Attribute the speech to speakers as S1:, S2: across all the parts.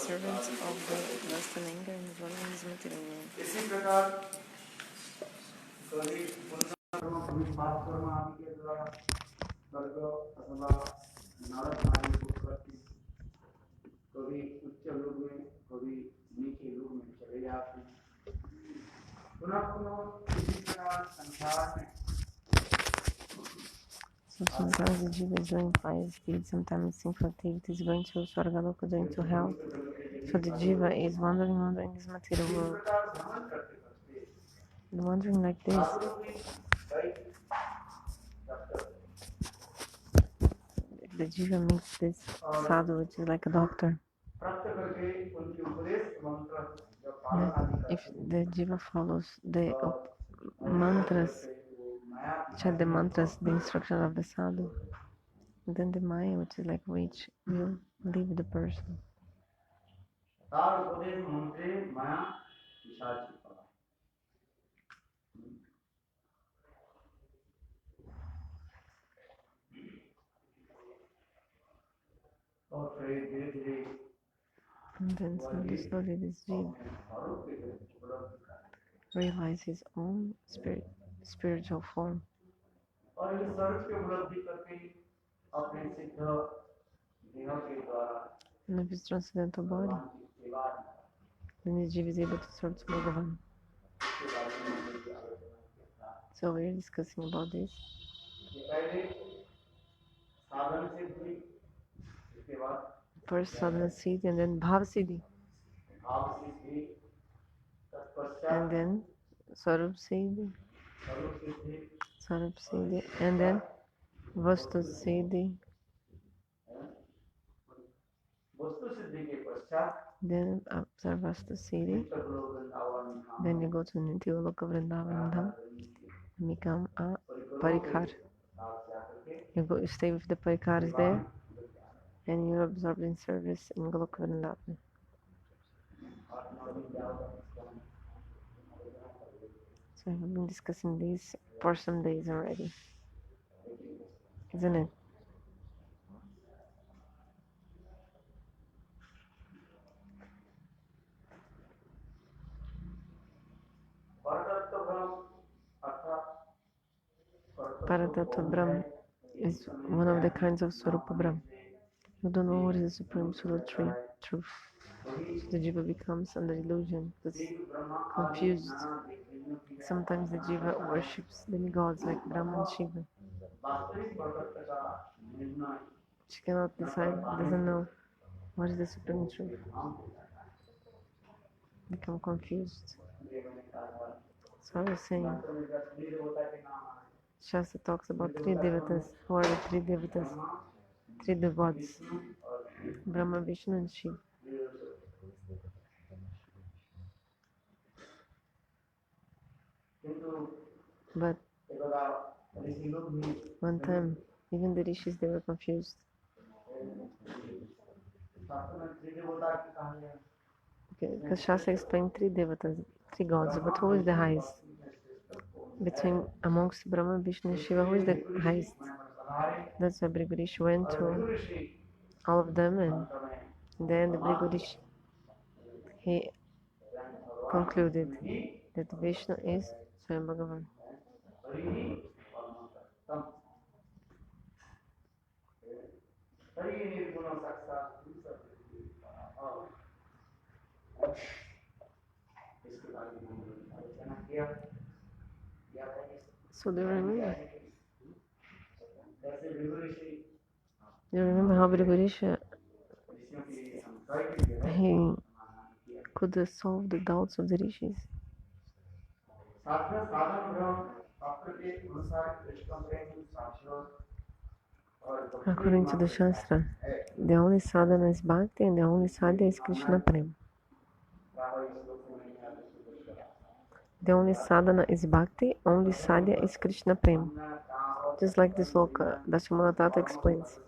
S1: servants of the lust and anger and dwell in this material world. So sometimes the jiva is doing pious deeds, sometimes sinful activities, going to Swargaloka, going to hell. So the jiva is wandering in this material world. And wandering like this, the jiva meets this sadhu, which is like a doctor. If the jiva follows the mantras, chant the mantras, the instruction of the sadhu, then the maya, which is like witch, will leave the person. And then slowly this jiva realize his own spiritual form. And of his transcendental body, then the jiva is able to serve to Bhagavan. So we are discussing about this. First sadhana siddhi and then bhav siddhi. And then sarup siddhi. And then vastu siddhi. Then after vastu siddhi, then you go to Nityoloka Vrindavan Dham and become a parikar. You stay with the parikars there, and you're absorbed in service in Goloka Vrindavan. So we've been discussing this for some days already, isn't it? Paratattva Brahma is one of the kinds of Swarupa Brahma. You don't know what is the Supreme Absolute Truth. So the jiva becomes under illusion, because confused. Sometimes the jiva worships demigods like Brahma and Shiva. She cannot decide, doesn't know what is the Supreme Truth. Become confused. So I was saying, Shastra talks about three devatas. Who are the three devatas? Three gods: Brahma, Vishnu, and Shiva. But one time, even the rishis, they were confused. Okay, because Shastra explained three devatas, three gods, but who is the highest? Amongst Brahma, Vishnu, and Shiva, who is the highest? That's why Brigadish went to all of them, and then the Brigadish, he concluded that Vishnu is Swayam Bhagavan. So do you remember? Do you remember how Brigadish, he could solve the doubts of the rishis? According to the Shastra, the only sadhana is bhakti and the only sadhya is Krishna Prem. The only sadhana is bhakti, only sadhya is Krishna Prem. Just like this sloka, Dashamana Tata explains.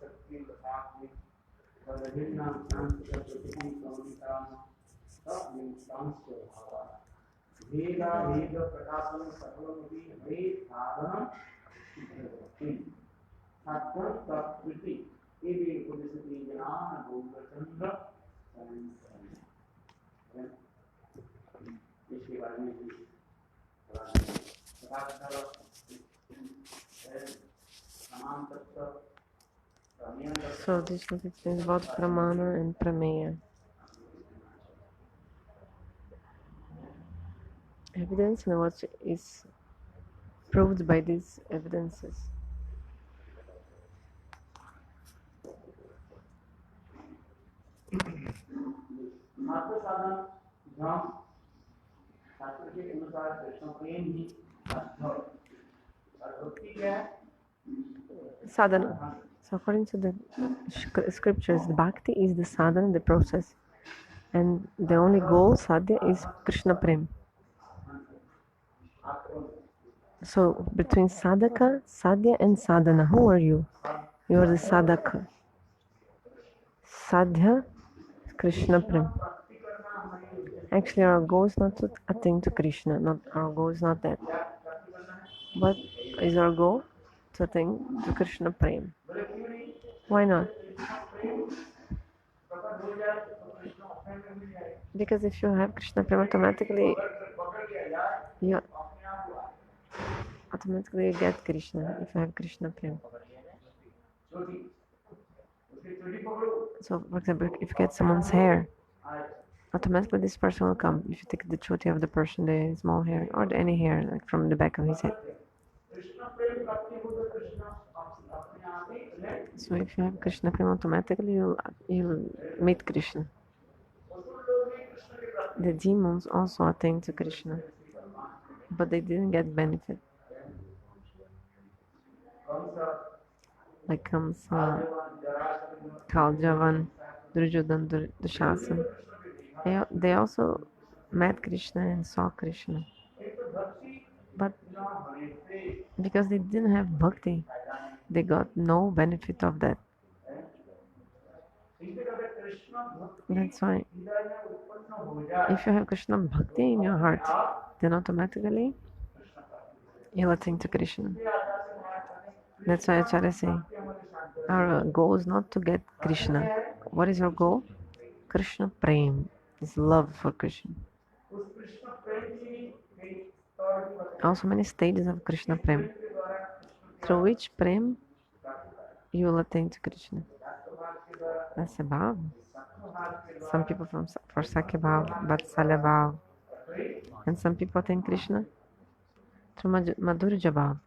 S1: So this is about pramana and prameya. Evidence and what is proved by these evidences. Sadhana. So according to the scriptures, bhakti is the sadhana, the process, and the only goal, sadhya, is Krishna Prem. So between sadhaka, sadhya, and sadhana, who are you? You are the sadhaka. Sadhya, Krishna Prem. Actually, our goal is not to attain to Krishna. Not our goal is not that. What is our goal? To attain to Krishna Prem. Why not? Because if you have Krishna Prem, automatically you get Krishna if you have Krishna Prem. So, for example, if you get someone's hair, automatically this person will come. If you take the choti of the person, the small hair, or any hair, like from the back of his head. So if you have Krishna Prem, automatically you'll meet Krishna. The demons also attain to Krishna, but they didn't get benefit. Like Kamsa, Kaljavan, Duryodhan, Dushasan. They also met Krishna and saw Krishna. But because they didn't have bhakti, they got no benefit of that. That's why if you have Krishna bhakti in your heart, then automatically you'll attain to Krishna. That's why Acharya say, our goal is not to get Krishna. What is your goal? Krishna Prem, is love for Krishna. Also many stages of Krishna Prem, through which Prem you will attain to Krishna. That's a bhav. Some people for Sakya Bhav, Vatsalya Bhav, and some people attain Krishna through Madhurya Bhav.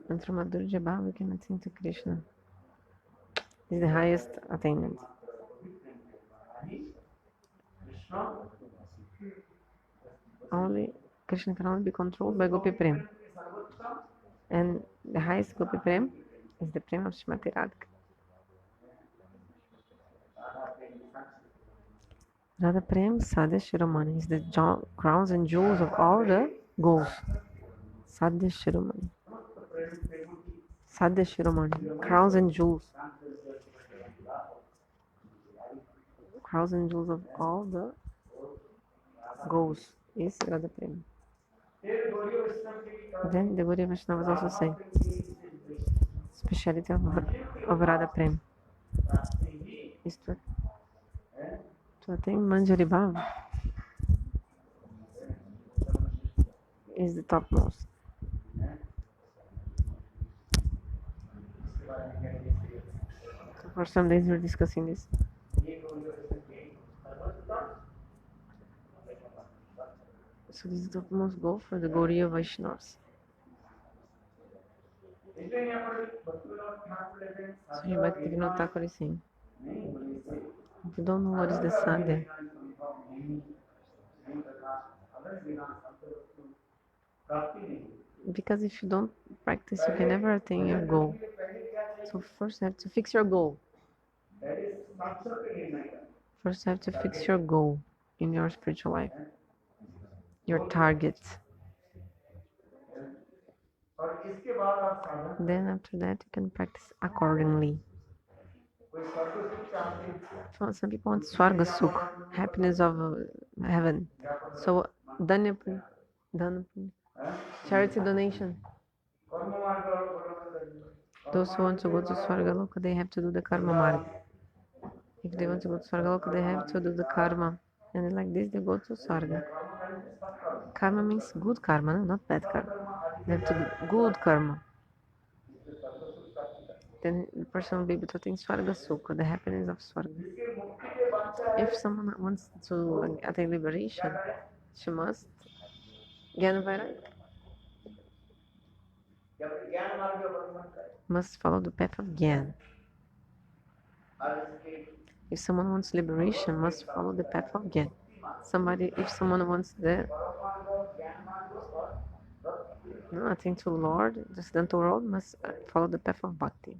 S1: And through Madhurya Bhav we can attain to Krishna. Is the highest attainment. Only Krishna can only be controlled by Gopi Prem. And the highest Gopi Prem is the Prem of Srimati Radhika. Radha Prem Sadhya Shiromani is the crowns and jewels of all the goals. Sadhya Shiromani. Sadhya Shiromani. Crowns and jewels. Crowns and jewels of all the goals is Radha Prem. Then the Gaudiya Vaishnavas also say speciality of Radha Prem is to attain Manjari Bhav is the topmost. So for some days we're discussing this. So this is the topmost goal for the Gaudiya Vaishnavas. So here Bhaktivinoda Thakur is saying, if you don't know what is the sadhya, because if you don't practice, you can never attain your goal. So first you have to fix your goal. First you have to fix your goal in your spiritual life, your target. Then after that you can practice accordingly. So some people want Swarga Sukh, happiness of heaven. So Danya Punya, charity donation. Those who want to go to Swargaloka, they have to do the karma marg. If they want to go to Swargaloka, they have to do the karma. And like this, they go to Swarga. Karma means good karma, no? Not bad karma. They have to do good karma. Then the person will be able to attain Swarga Sukha, the happiness of Swarga. If someone wants to attain liberation, she must must follow the path of Gyan. If someone wants liberation, must follow the path of Gyan. If someone wants nothing to Lord, just the world, must follow the path of Bhakti.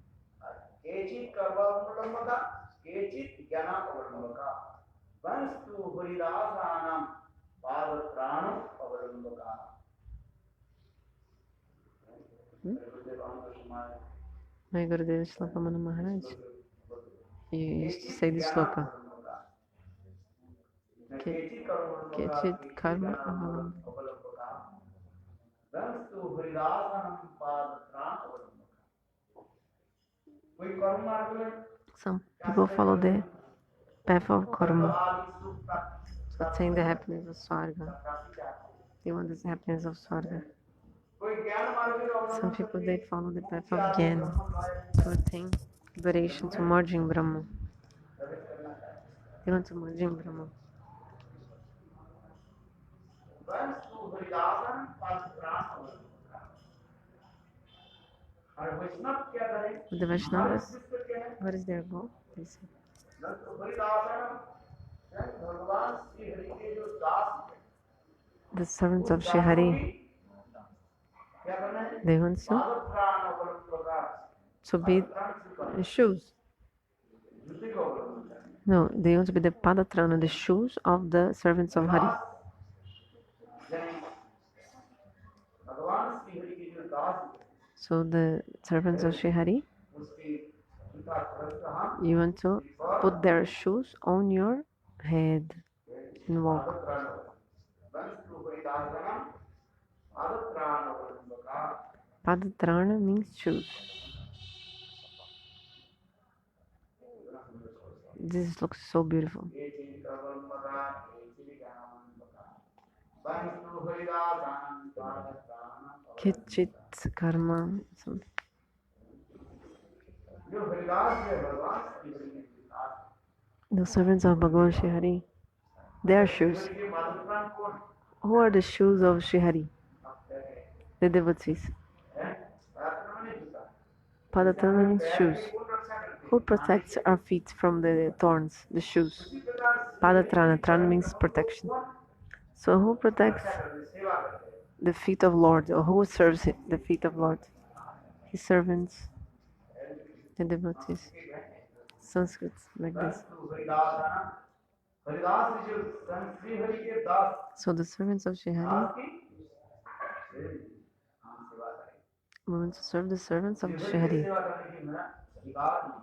S1: My Gurudev Shloka Manu Maharaj, you used to say this shloka. Kechit karma avalam. Some people follow the path of karma to attain the happiness of Swarga. They want the happiness of Swarga. Some people, they follow the path of Gyan to attain liberation, to merge in Brahma. They want to merge in Brahma. The Vaishnavas, what is their goal? They say. The servants of Shri Hari, they want to be the shoes. No, they want to be the padatrana, the shoes of the servants of Hari. So the servants of Shri Hari, you want to put their shoes on your head and walk. Padatrana means shoes. This looks so beautiful. Kichit karma. The servants of Bhagavan Shri Hari, their shoes. Who are the shoes of Shri Hari? The devotees. Padatrana means shoes. Who protects our feet from the thorns? The shoes. Padatrana. Trana means protection. So who protects the feet of Lord? Or who serves the feet of Lord? His servants, the devotees. Sanskrit like this. So the servants of Shri Hari, we want to serve the servants of Shri Hari.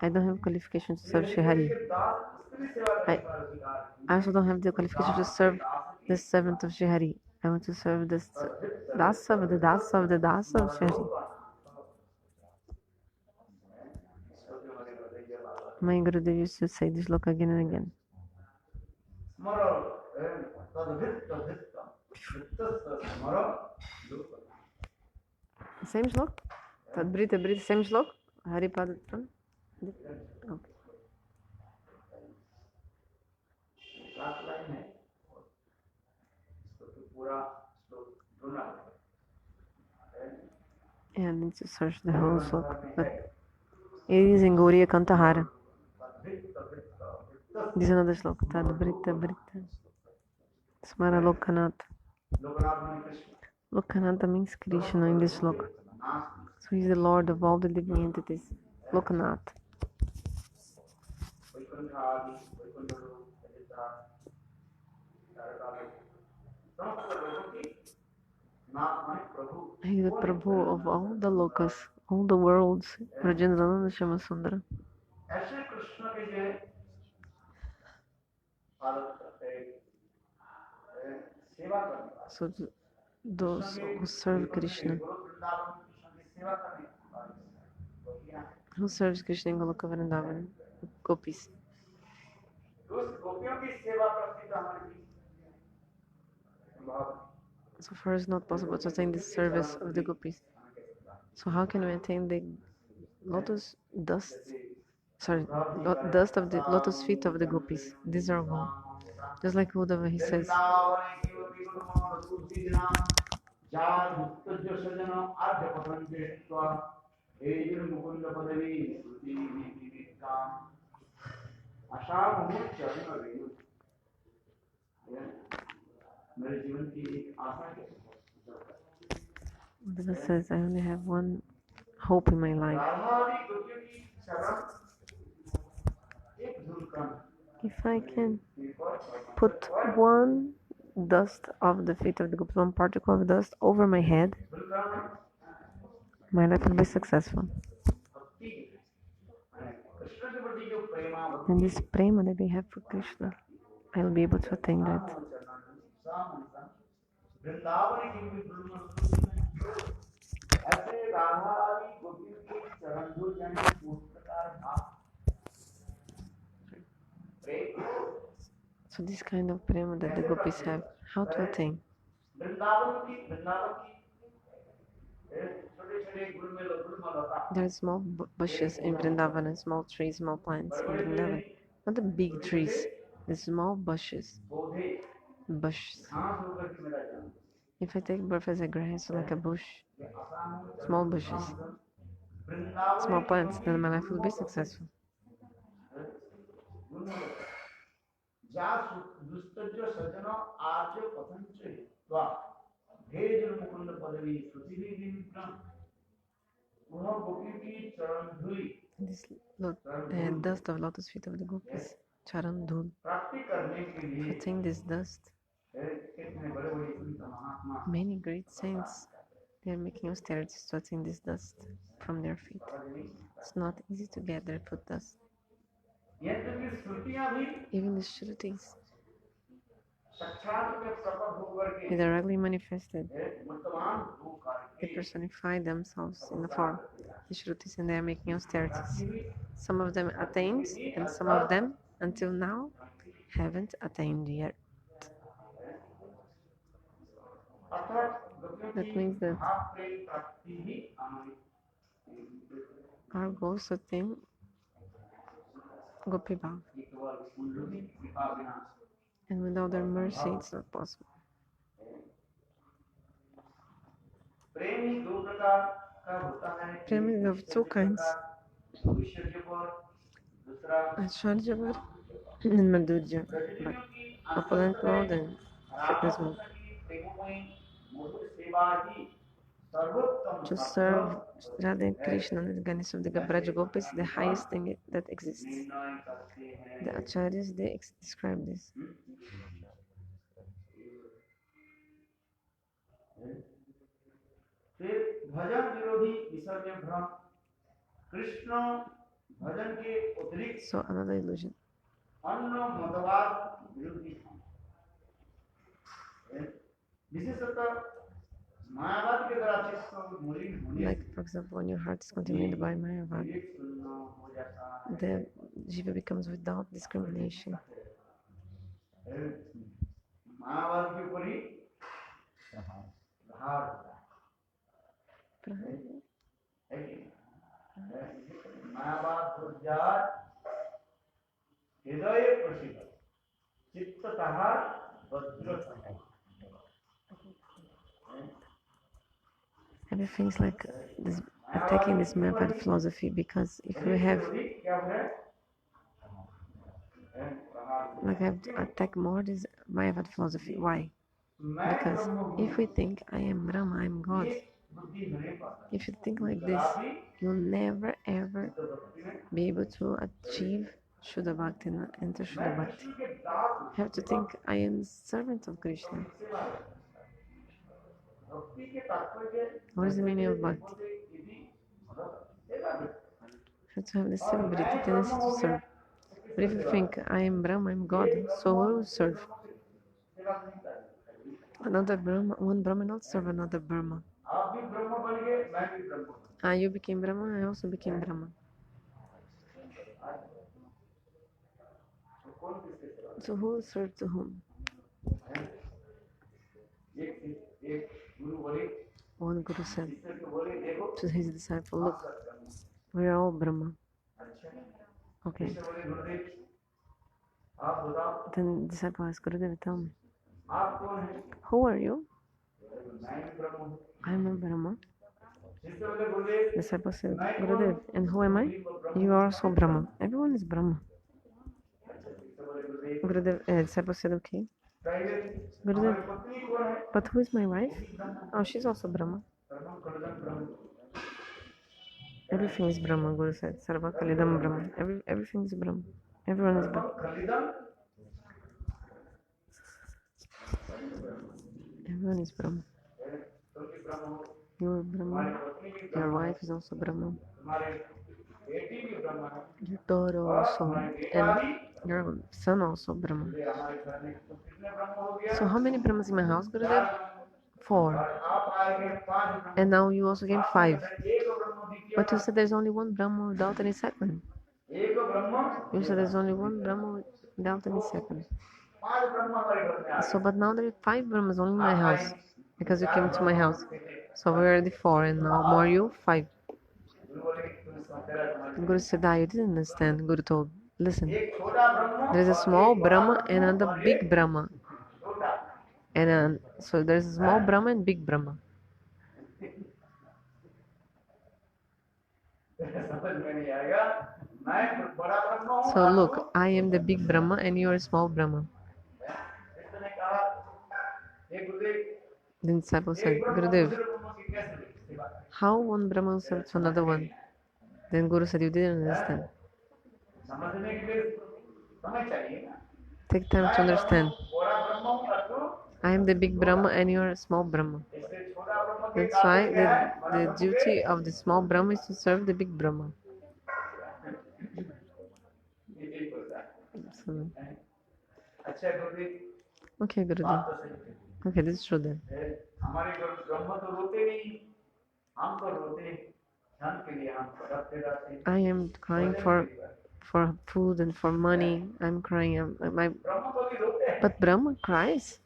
S1: I don't have qualification to serve Shri Hari. I also don't have the qualification to serve the servant of Shri Hari. I want to serve the dasa of the dasa of the dasa of Shri Hari. My Gurudev used to say this look again and again. Same shlok? Tadbrita Brita, same shlok? Hari Padatran? Okay. Yeah, I need to search the whole shlok, but it is in Gauriya Kantahara. This is another shlok. Tadbrita Brita. Smara Lokanath. Lokanatha means Krishna in this shlok. So he is the Lord of all the living entities. Lokanath. He is the Prabhu of all the lokas, all the worlds. Rajendrananda Shamasundara. So those who serve Krishna, Who serves Krishna in Goloka Vrindavan? Gopis. So far it's not possible to attain the service of the gopis. So how can we attain the lotus dust? Sorry, dust of the lotus feet of the gopis. These are gold. Just like Uddhava, he says. Uddhava says, I only have one hope in my life. If I can put one dust of the feet of the gopis, one particle of dust over my head, my life will be successful. And this prema that they have for Krishna, I will be able to attain that. So this kind of prema that the gopis have, how to attain? There are small bushes in Vrindavan and small trees, small plants in Vrindavan. Not the big trees, the small bushes. Bushes. If I take birth as a grass, like a bush, small bushes, small plants, then my life will be successful. This dust of lotus feet of the gopis, charan dhul. To attain this dust, many great saints, they are making austerities to attain this dust from their feet. It's not easy to get their foot dust. Even the Shrutis, they directly manifested. They personify themselves in the form, the Shrutis, and they are making austerities. Some of them attained, and some of them, until now, haven't attained yet. That means that our goal is to attain Gopi Bhav. And without their mercy, it's not possible. Prema is of two kinds. Acharyavar and Madhurya, but opulent mode and fitness mode. To serve Radha and Krishna and the Ganesh of the Braja Gopis is the highest thing that exists. The Acharyas, they describe this. So another illusion. Like, for example, when your heart is contaminated by Mayavad, the jiva becomes without discrimination. Everything's like this, attacking this Mayavad philosophy, because if we have, like, I have to attack more this Mayavad philosophy. Why? Because if we think I am Brahma, I am God, if you think like this, you'll never ever be able to achieve Shuddha Bhakti and enter Shuddha Bhakti. You have to think I am the servant of Krishna. What is the meaning of Bhakti? You have to have the seva vritti, tendency to serve. But if you think I am Brahma, I am God, so I will serve. Another Brahma, one Brahma not serve another Brahma. You became Brahma, I also became Brahma. So who served to whom? One Guru said to his disciple, look, we are all Brahma. Okay. Then the disciple asked Gurudev, tell me, who are you? I am a Brahma. The disciple said, Gurudev, and who am I? You are also Brahma. Everyone is Brahma. Gurudev, disciple said, okay. Gurudev, but who is my wife? Oh, she's also Brahma. Everything is Brahma, Guru said. Sarva Kalidam Brahma. Everything is Brahma. Everyone is Brahma. Everyone is Brahma. You are Brahma. Your wife is also Brahma. Your daughter also. And your son also Brahma. So how many Brahmas in my house, Gurudev? 4. And now you also gain 5. But you said there's only one Brahma without any second. You said there's only one Brahma without any second. So, but now there are 5 Brahmas only in my house. Because you came to my house. So we're already 4 and now more you, 5. Guru said, you didn't understand. Guru told, listen, there's a small Brahma and another big Brahma. And so there's a small Brahma and big Brahma. So look, I am the big Brahma and you are a small Brahma. The disciple said, Gurudev, how one Brahma serves to another one? Then Guru said, you didn't understand. Take time to understand. I am the big Brahma and you are a small Brahma. That's why the duty of the small Brahma is to serve the big Brahma. So, okay, Gurudev. Okay, this is true then. I am crying for food and for money. I'm crying. But Brahma cries.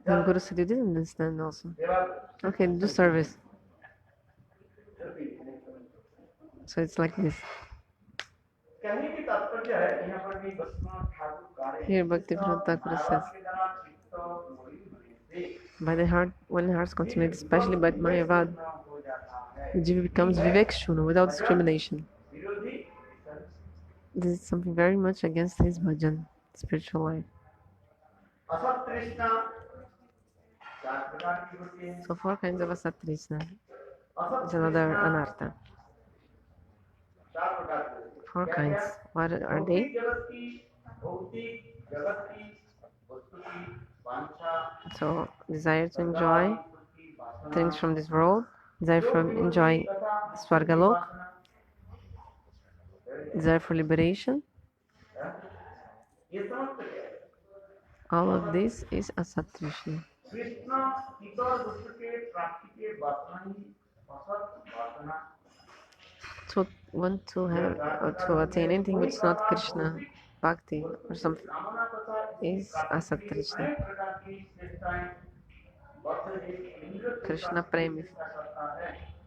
S1: And Guru said you didn't understand also. Okay, do service. So it's like this. Here Bhaktivinoda Thakur says, by the heart, when the heart's contaminated, especially by Mayavad, the jiva becomes Vivekshuna without discrimination. This is something very much against his bhajan, spiritual life. So 4 kinds of asatrishna is another anartha. 4 kinds. What are they? So desire to enjoy things from this world, desire for enjoy Swargalok, desire for liberation. All of this is asatrishna. To want to have or to attain anything which is not Krishna, Bhakti or something is asatrishna. Krishna Premi.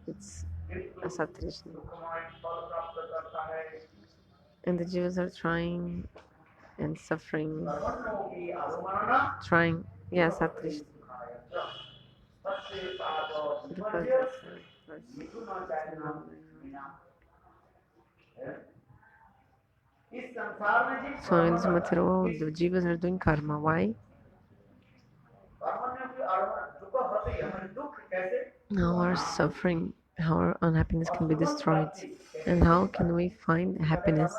S1: It's asatrishna. And the jivas are trying and suffering, trying, yes, asatrishna. So in this material world, the jivas are doing karma. Why? How our suffering, how our unhappiness can be destroyed, and how can we find happiness?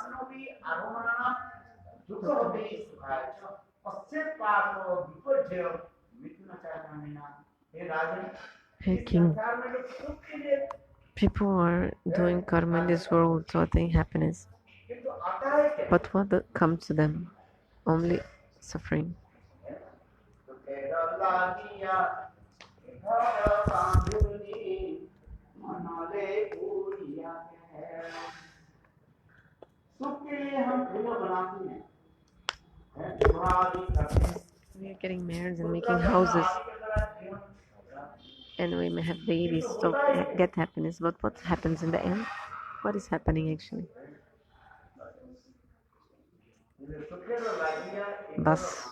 S1: Hey King, people are doing karma in this world to attain happiness, but what comes to them? Only suffering. We are getting married and making houses, and we may have babies, so get happiness. But what happens in the end? What is happening actually? Bus.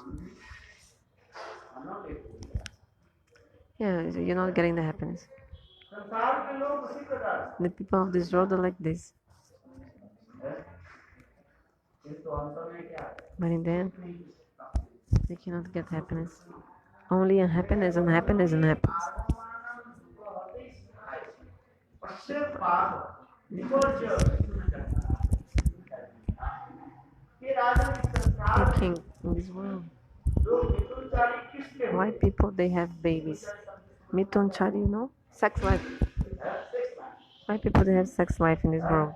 S1: Yeah, you're not getting the happiness. The people of this world are like this. But in the end, they cannot get happiness. Only unhappiness, unhappiness, unhappiness. The king in this world. Why people they have babies? Mitonchari, you know? Sex life. Why people they have sex life in this world?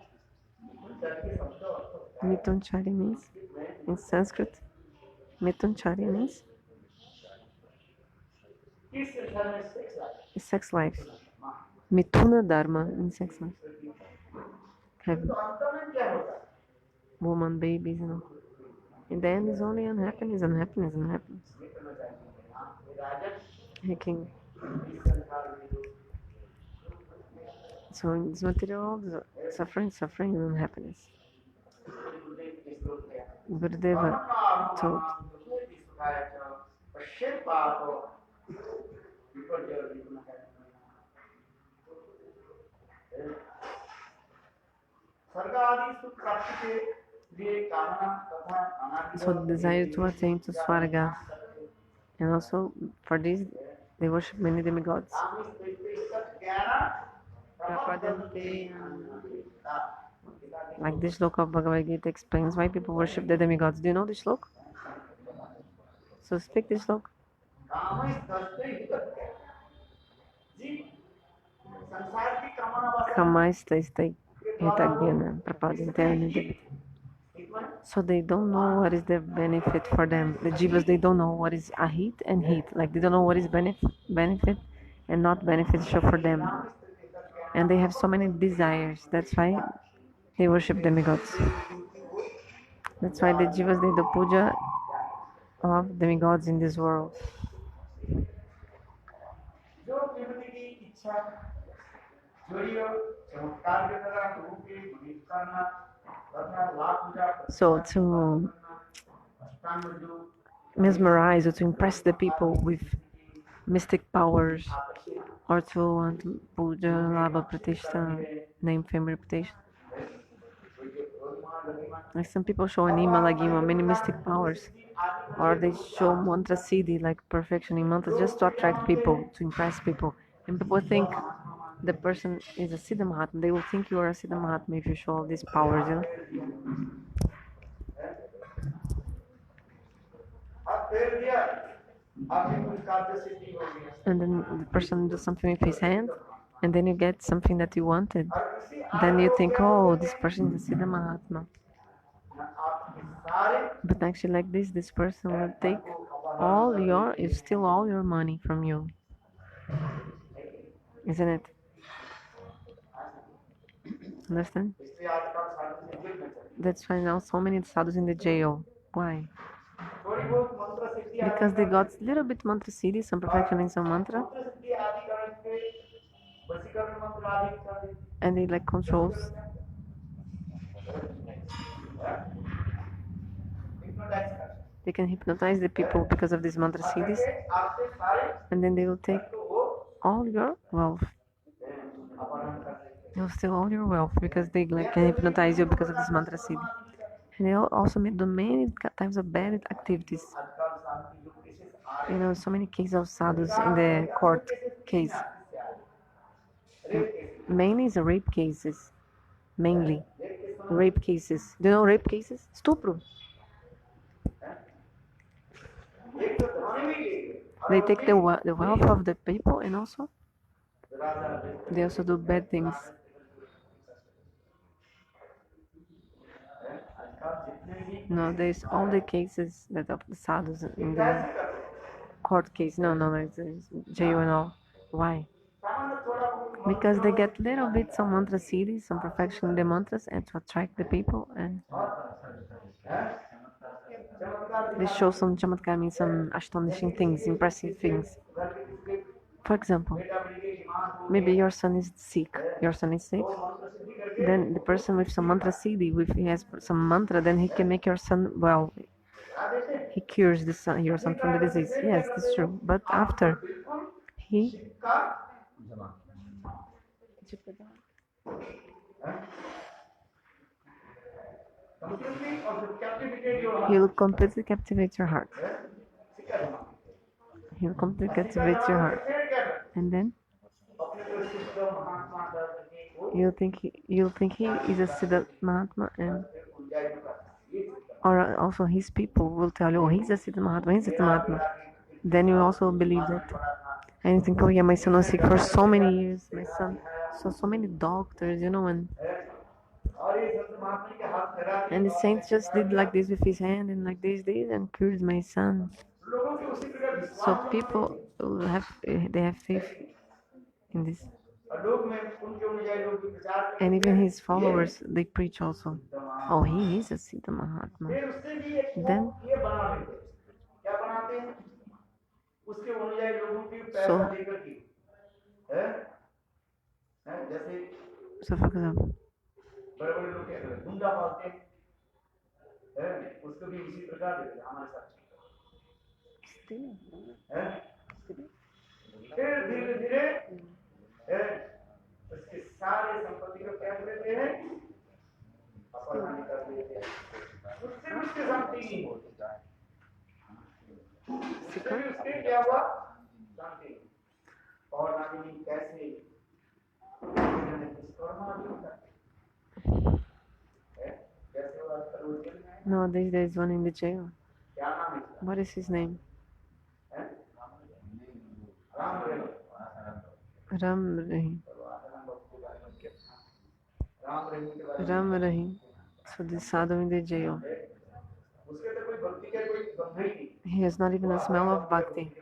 S1: Mitonchari means in Sanskrit. Mitonchari means sex life. Mithuna dharma in sex life. Have woman babies, you know. In the end, it's only unhappiness, unhappiness, unhappiness. Hey, king. So in this material world, suffering, suffering, and unhappiness. Gurudeva told. So the desire to attain to Swarga, and also for this they worship many demigods. Like this shloka of Bhagavad Gita explains why people worship the demigods. Do you know this shloka? So speak this shloka. Kamaistai hitagyana prapadinte. So they don't know what is the benefit for them. The jivas, they don't know what is ahit and hit. Like they don't know what is benefit and not beneficial for them. And they have so many desires. That's why they worship demigods. That's why the jivas, they do puja of demigods in this world. So to mesmerize or to impress the people with mystic powers, or to want puja, labha, pratishtha, name, fame, reputation. Like some people show anima, lagima, many mystic powers, or they show mantra siddhi, like perfection in mantra, just to attract people, to impress people. And people think the person is a Siddha Mahatma. They will think you are a Siddha Mahatma if you show all these powers, you know? And then the person does something with his hand, and then you get something that you wanted. Then you think, oh, this person is a Siddha Mahatma. But actually, like this person will take steal all your money from you. Isn't it? Understand? That's why now so many sadhus in the jail. Why? Because they got a little bit mantra siddhi, some perfection in some mantra, and they like controls. They can hypnotize the people because of these mantra siddhis, and then they will take all your wealth. They'll steal all your wealth because they like can hypnotize you because of this mantra siddhi. And they also do many types of bad activities. You know, so many cases of sadhus in the court case. Mainly is rape cases. Mainly rape cases. Do you know rape cases? Stupro. They take the wealth of the people, and also they also do bad things. No, there's all the cases that of the sadhus in the court case. No, it's jail and all. Why? Because they get little bits some mantra CDs, some perfection in the mantras, and to attract the people, and they show some chamatkar, means some astonishing things, impressive things. For example, maybe your son is sick. Your son is sick. Then the person with some mantra CD, if he has some mantra, then he can make your son well. He cures your son from the disease. Yes, that's true. But after he he'll completely captivate your heart. He'll completely captivate your heart, and then you'll think he is a Siddharth Mahatma, and or also his people will tell you, oh, he's a Siddharth Mahatma, he's a Siddharth Mahatma. Then you also believe that. And you think, oh yeah, my son was sick for so many years. My son saw so many doctors, and the saint just did like this with his hand and like this, and cured my son. So people they have faith in this. And even his followers, they preach also. Oh, he is a Siddha Mahatma. Then, so, so for example, nowadays there is one in the jail. What is his name? Ram Rahim. Ram Rahim. So this sadhu in the jail. He has not even a smell of bhakti.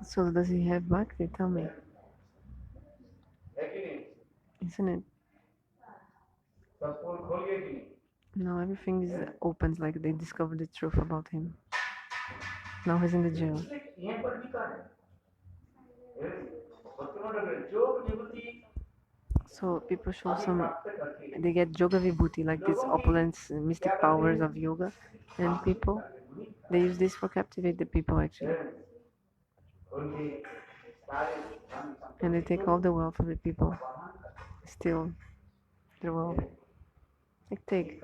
S1: So does he have bhakti? Tell me. Isn't it? No, everything is opens, like they discovered the truth about him. Now he's in the jail. So people show they get yoga vibhuti, like these opulence, mystic powers of yoga, and people, they use this for captivate the people actually. And they take all the wealth of the people, steal their wealth. Like take.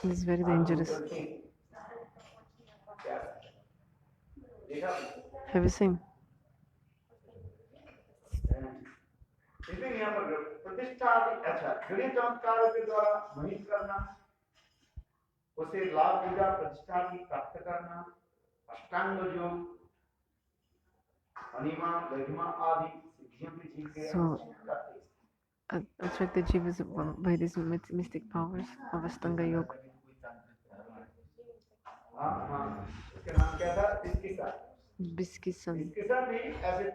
S1: It's very dangerous. Have you seen? So, attract the jivas by these mystic powers of Ashtanga Yoga. Biskisan.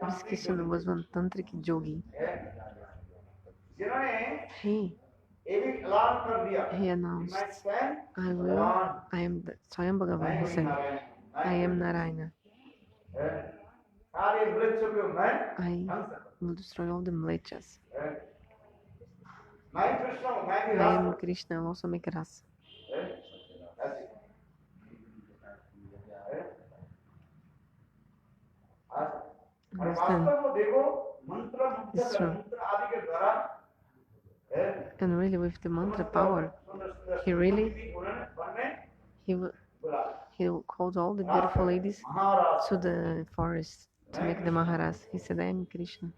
S1: Biskisan was one tantric yogi. He announced, I am the Swayam Bhagavan, he said, I am Narayana. I will destroy all the mlechas. I am Krishna, I will also make rasa. Understand? It's true. And really, with the mantra power, he called all the beautiful ladies to the forest to make the Maharaj. He said, I am Krishna.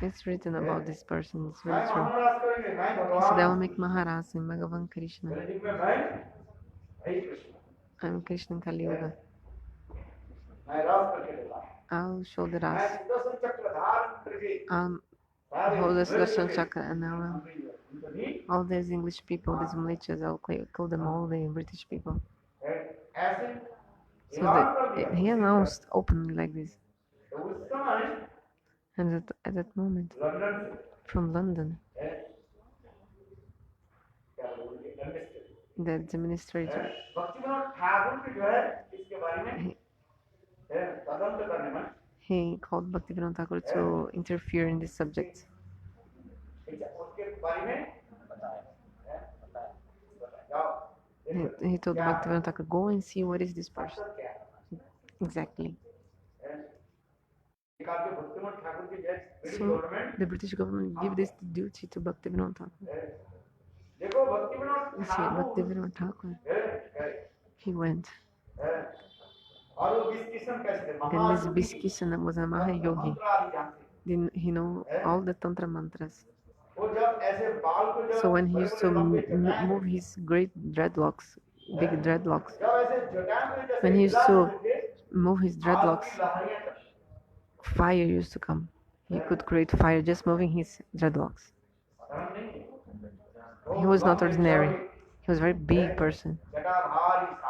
S1: It's written about this person, it's very true. He said, I will make Maharaj in Bhagavan Krishna. I'm Krishna in Kali Yuga. I'll show the ras. Hold the Sudarshan Chakra, and I will. All these English people, these militias, I'll kill them all, the British people. So he announced openly like this. And at that moment, from London, the administrator, he called Bhaktivinoda Thakur to interfere in this subject. He told Bhaktivinoda Thakur, go and see what is this person. Exactly. So the British government gave this duty to Bhaktivinoda Thakur. You see, Bhaktivinoda Thakur, he went. And this Biskisana was a Mahayogi. He know all the Tantra mantras. So when he used to move his great dreadlocks, big dreadlocks, when he used to move his dreadlocks, fire used to come. He could create fire just moving his dreadlocks. He was not ordinary. He was a very big person,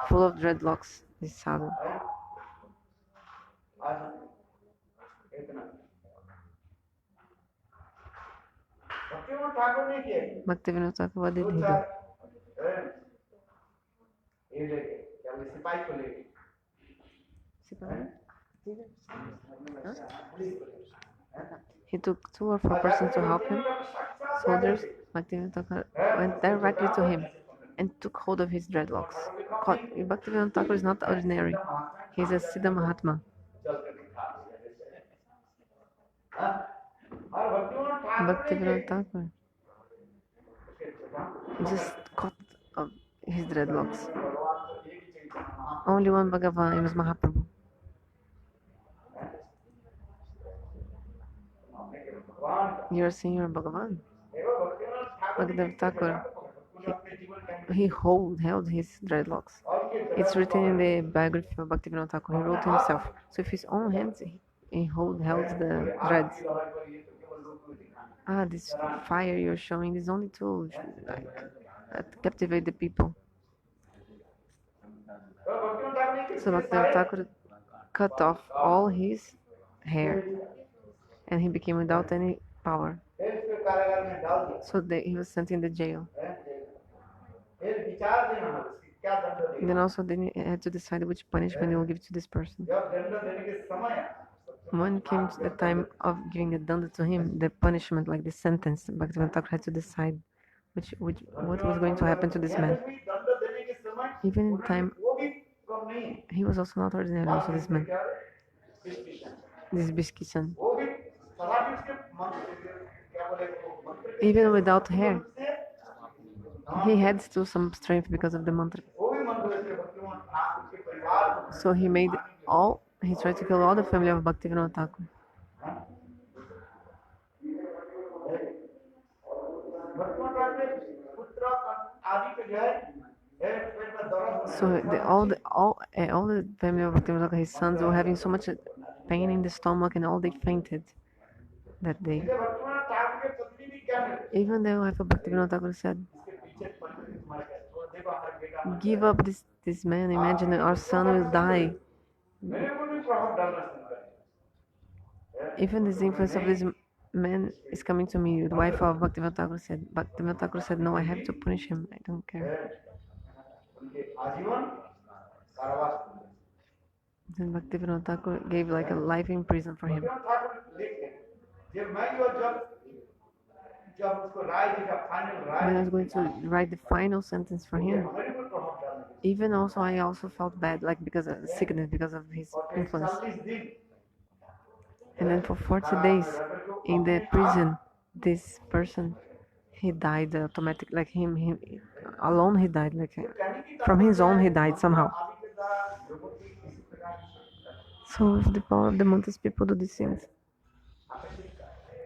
S1: full of dreadlocks, this sadhu. Bhaktivinoda Thakur, what did he do? He took 2 or 4 persons to help him, soldiers. Bhaktivinoda Thakur went directly to him and took hold of his dreadlocks. Bhaktivinoda Thakur is not ordinary. He's a Siddha Mahatma. Bhaktivinoda Thakur just caught his dreadlocks. Only one Bhagavan is Mahaprabhu. You're saying you're Bhagavan? Bhaktivinoda Thakur, he held his dreadlocks. It's written in the biography of Bhaktivinoda Thakur. He wrote himself. So with his own hands, he held the dreads. This fire you're showing is only to captivate the people. So Bhaktivinoda Thakur cut off all his hair, and he became without any power. So he was sent in the jail. Then also he had to decide which punishment he will give to this person. When came to the time of giving the danda to him, the punishment, like the sentence, Bhaktivinoda Thakur had to decide what was going to happen to this man. Even in time, he was also not ordinary, also this man. This Bishkishan. Even without hair, he had still some strength because of the mantra. So he tried to kill all the family of Bhaktivinoda Thakur. So all the family of Bhaktivinoda Thakur, his sons, were having so much pain in the stomach, and all they fainted that day. Even the wife of Bhaktivinoda Thakur said, give up this man, imagine our son will die. Even this influence of this man is coming to me. The wife of Bhaktivinoda Thakur said. Bhaktivinoda Thakur said, no, I have to punish him. I don't care. Then Bhaktivinoda Thakur gave like a life in prison for him. When I was going to write the final sentence for him, even also I also felt bad, like because of sickness, because of his influence. And then for 40 days in the prison, this person, he died automatically, like him alone he died, like from his own he died somehow. So with the power of the mantras, people do these things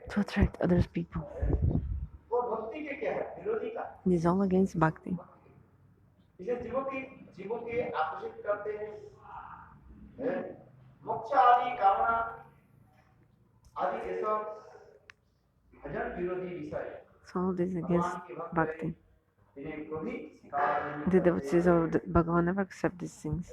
S1: to attract other people. This is all against bhakti.
S2: जीवों के आकर्षित करते हैं, मोक्ष आदि कामना आदि ये सब भजन विरोधी विषय।
S1: So all this against bhakti.
S2: इन्हें कभी स्वीकार नहीं
S1: The
S2: करते
S1: devotees of Bhagavan never accept these things.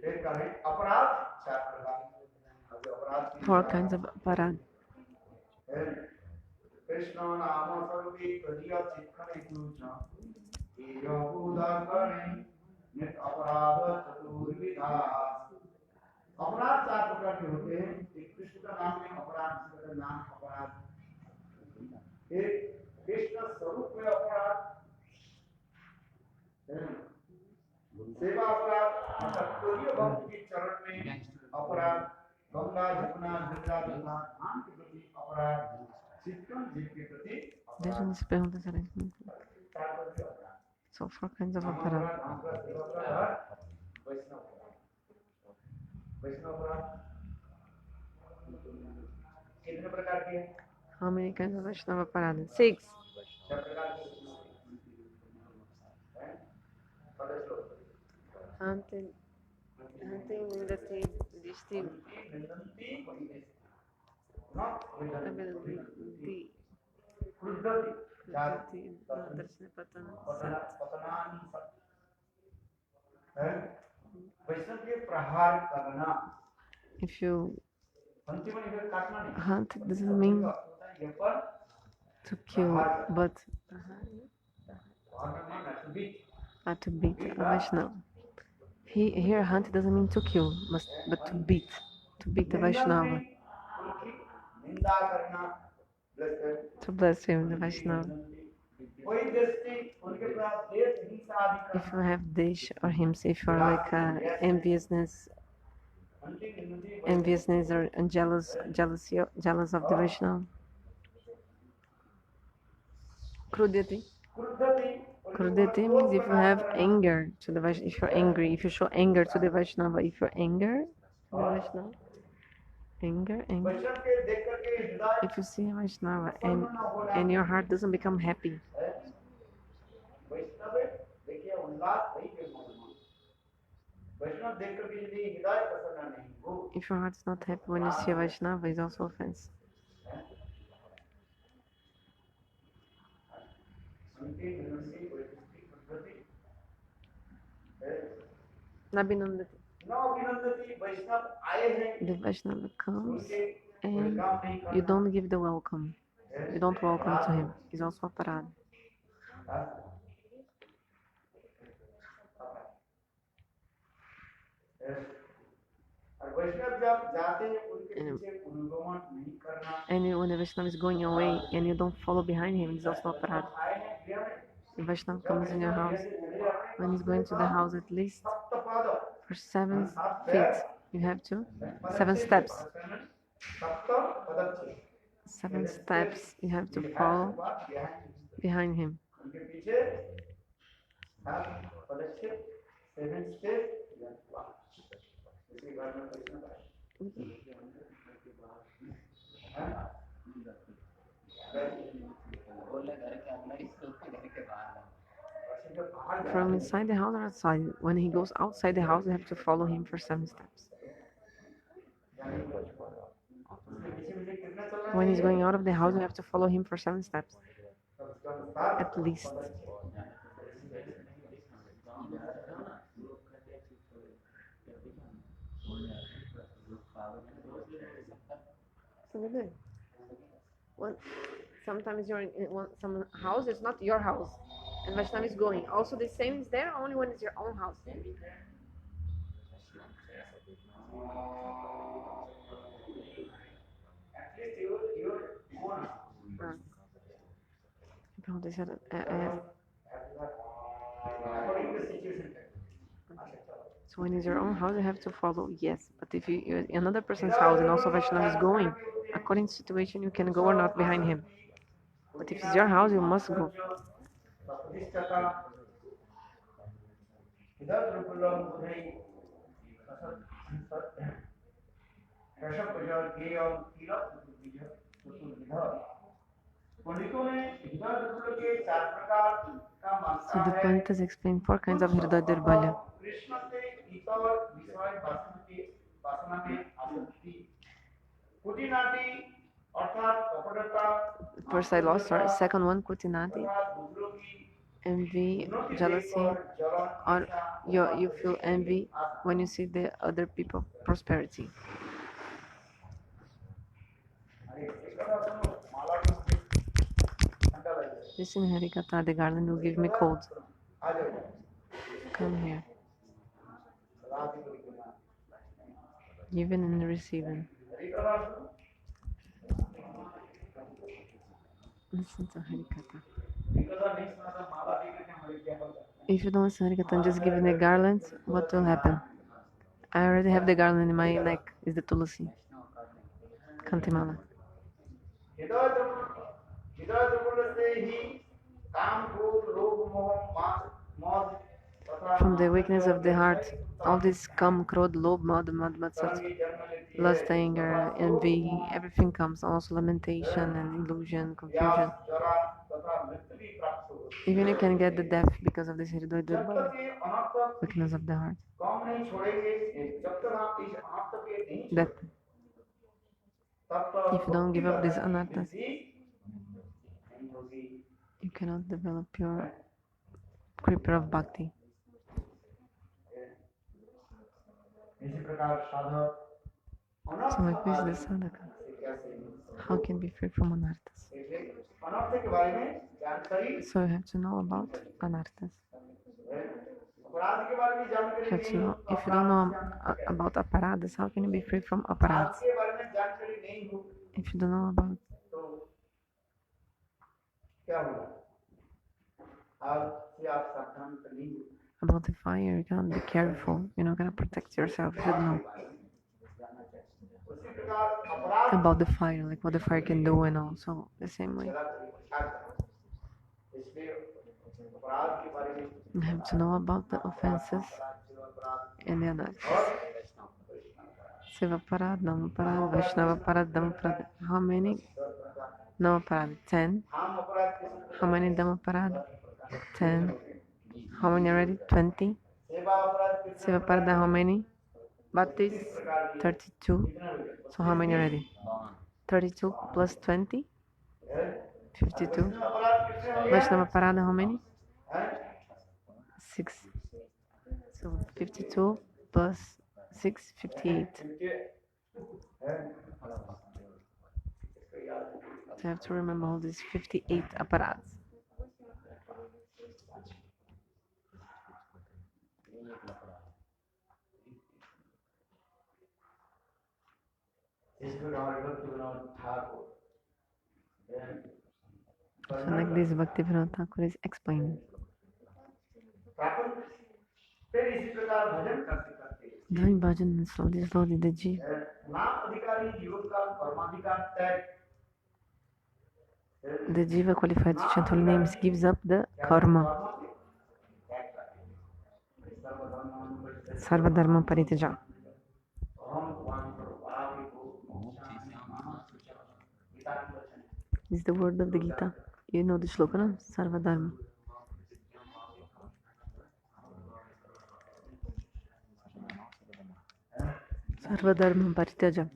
S2: फिर कहें अपराध चार प्रकार। अभी अपराध की
S1: 4 kinds of aparad.
S2: कृष्ण नाम स्वरूपी प्रदिया चित्खने सूचना ये उदाहरण नित अपराध चतुर्विधा। अपराध चार प्रकार के होते हैं। एक कृष्ण का नाम में अपराध, जिसका नाम अपराध, एक कृष्ण स्वरूप में अपराध, सेवा अपराध, सत्योगी भक्त के चरण में अपराध, गंगा जमुना गंगा तथा धाम के प्रति अपराध, चित्तन जीव के प्रति
S1: So 4 kinds of aparad.
S2: वैष्णव अपराध कितने प्रकार के हैं?
S1: How many kinds of Vaishnava aparad? 6. Hunting, Nindati, Dishti, Abhidati, Darshan Patana,
S2: वैष्णव के प्रहार करना।
S1: If you hunt, it doesn't mean to kill, but to beat a Vaishnava. Here, hunt doesn't mean to kill, but to beat a Vaishnava. To blaspheme the Vaishnava. If you have dish or hymns, if you are like enviousness or jealous of the Vaishnava. Krudati. Krudati means if you have anger to the Vaishnava, if you're angry, if you show anger to the Vaishnava, if you're anger to the Vaishnava, anger. If you see a Vaishnava and your heart doesn't become happy, if your heart's not happy when you see a Vaishnava, it's also offense. Nabhinandati. The Vaishnava comes and you don't give the welcome. You don't welcome to him. He's also aparad. And when the Vaishnava is going away and you don't follow behind him, it's also aparad. The Vaishnava comes in your house. When he's going to the house, at least for 7 feet, you have to 7 steps. 7 steps you have to follow behind him. From inside the house or outside? When he goes outside the house, you have to follow him for 7 steps. When he's going out of the house, you have to follow him for 7 steps. At least. Sometimes you're in some house, it's not your house, and Vaishnava is going. Also, the same is there only when it's your own house. So when it's your own house, you have to follow, yes. But if you're in another person's house and also Vaishnava is going, according to the situation, you can go or not behind him. But if it's your house, you must go. So the Pandits explain 4 kinds of Hridaya Durbala. First I lost, sorry. Second one, Kutinati, envy, jealousy, or you feel envy when you see the other people prosperity. Listen, Harikata, the garden will give me cold. Come here. Giving and receiving. Listen to Harikata. If you don't listen to Harikata and just give me garlands, what will happen? I already have the garland in my neck. Is the Tulasi. Kantimala. From the weakness of the heart, all this kam, krodh, lobh, mad, matsat, lust, anger, envy, everything comes. Also lamentation and illusion, confusion. Even you can get the death because of this hridoy durbala, weakness of the heart. That if you don't give up these anarthas, you cannot develop your creeper of bhakti. So like this is the sadhaka. How can be free from anarthas? So you have to know about anarthas. You have to know. If you don't know about aparadas, how can you be free from aparads? If you don't know about the fire, you cannot be careful. You're not gonna protect yourself. You should know about the fire, like what the fire can do, and also the same way. You have to know about the offenses and the anarthas. Sivaparad, Namaparad, Vaishnavaparad, Dhammaparad. How many Namaparad? 10. How many Dhammaparad? 10. How many already? 20. Sivaparad, how many? Baptist? 32. So how many already? 32 plus 20? 52. Vaishnavaparad, how many? 6. So 52 plus 6, 58. So I have to remember all these 58 apparats. So like this Bhaktivinoda Thakur is explaining. Doing bhajan slowly, the jiva. The jiva qualified to chant holy names gives up the karma. Sarva dharma parityaja. This is the word of the Gita. You know the shloka, no? Sarva dharma. Sarva dharma parityaja.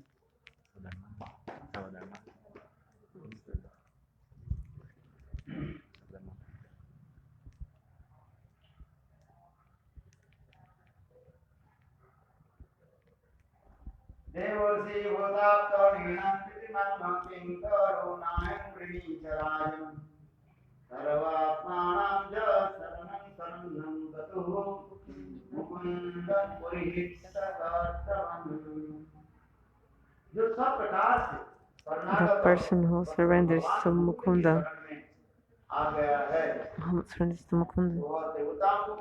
S1: The person who surrenders to Mukunda,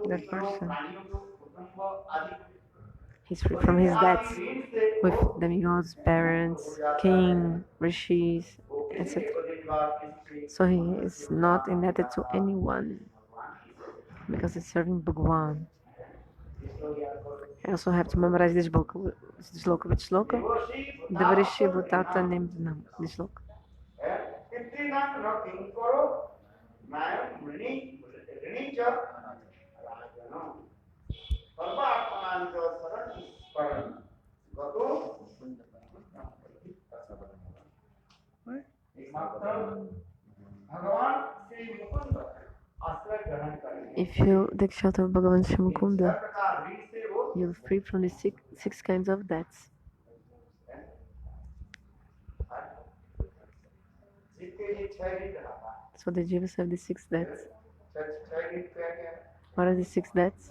S1: that person, he's free from his debts with demigods, parents, king, rishis, etc. So he is not indebted to anyone because he's serving Bhagwan. I also have to memorize this book. This sloka, which sloka? Devarishi Bhutata named Nam. This sloka.
S2: Kirtidan रकिंग करो मैं ऋणी ऋणी च राजनो सर्वात्मांच शरण स्मरण गतो एकमात्र भगवान श्री मुकुंद आश्रय ग्रहण करेंगे
S1: If you take shelter of Bhagavan Sri
S2: छह
S1: Mukunda,
S2: प्रकार ऋण से वो
S1: you'll free from the six kinds of deaths.
S2: जितने ये छह ऋण रहा
S1: So the jivas have the six deaths.
S2: छह ऋण क्या क्या
S1: What are the six deaths?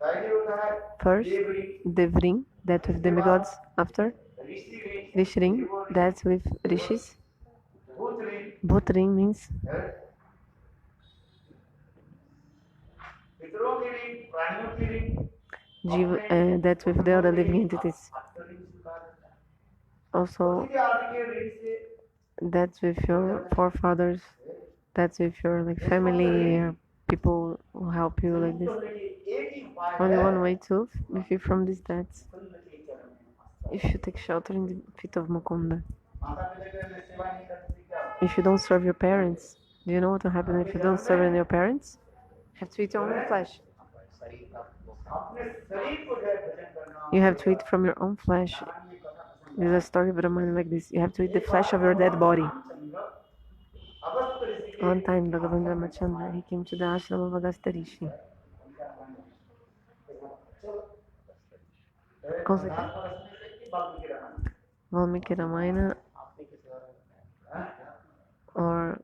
S2: पहले होता है
S1: First,
S2: देव ऋण
S1: Devring, death with demigods. After,
S2: ऋषि ऋण
S1: Rishring, death with rishis.
S2: भूत ऋण
S1: Bhutring means
S2: पितरों की ऋण प्राणियों की ऋण
S1: death with the other living entities. Also,
S2: प्रतिज्ञा आदि के ऋण से
S1: death with your forefathers. Death with your like family, people who help you like this.
S2: एक ही उपाय
S1: Only
S2: है
S1: one way to be free from these deaths.
S2: सुंदर के चरण में
S1: If you take shelter in the feet of Mukunda.
S2: माता पिता की सेवा नहीं करने से क्या होता
S1: If you don't serve your parents, do you know what will happen if you don't serve your parents? You have to eat your own flesh.
S2: है अपने शरीर को जो है भजन करना
S1: You have to eat from your own flesh. There's a story of Ramayana like this. You have to eat the flesh of your dead body.
S2: अवस्थ ऋषि के
S1: One time, Bhagavan Ramachandra, he came to the ashram of Agastya Rishi. कौन सा क्या? Valmiki Ramayana or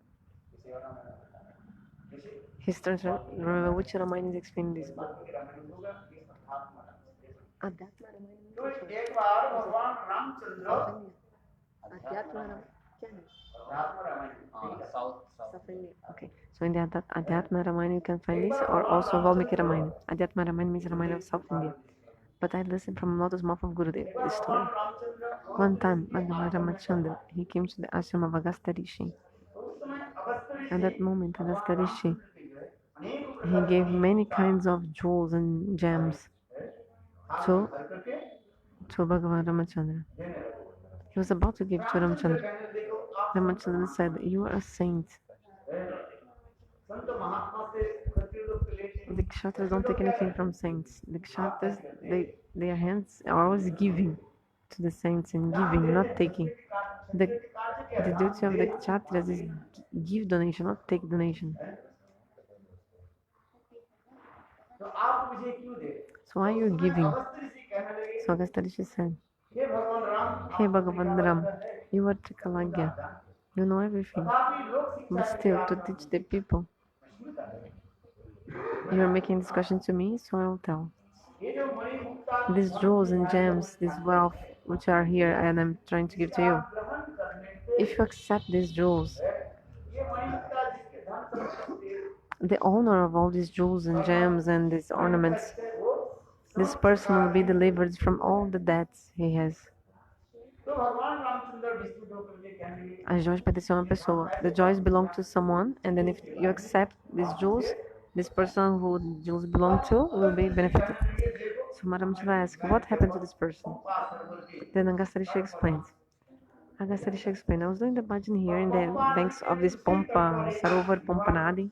S1: his remember which Ramayana is explaining this book? Adhyatma Ramayana.
S2: तो एक बार भगवान Ramchandra
S1: Adhyatma Ramayana. क्या है?
S2: South
S1: South India. Okay. So in the Adhyatma Ramayana you can find this, or also Valmiki Ramayana. Adhyatma Ramayana means Ramayana of South India. But I listened from lotus mouth of Gurudev this story. One time, Bhagavan Ramachandra, he came to the ashram of Agastya Rishi. At that moment, Agastya Rishi, he gave many kinds of jewels and gems to, to Bhagavan Ramachandra. He was about to give to Ramachandra. Ramachandra said, "You are a saint. The kshatras don't take anything from saints. The kshatras, their hands are always giving to the saints and giving, not taking. The duty of the kshatras is give donation, not take donation. So why are you giving?" So Agastya Rishi said, "Hey Bhagavan Ram, you are Trikalagya. You know everything. But still, to teach the people, you are making this question to me, so I will tell. These jewels and gems, this wealth which are here and I'm trying to give to you. If you accept these jewels, the owner of all these jewels and gems and these ornaments, this person will be delivered from all the debts he has." As joias pertencem a uma pessoa. The joys belong to someone, and then if you accept these jewels, this person who jewels belong to will be benefited. So Madam Chila asks, what happened to this person? Then Agastya explains. Agastya explained, I was doing the bhajan here in the banks of this Pompa, Sarovar Pompa Nadi,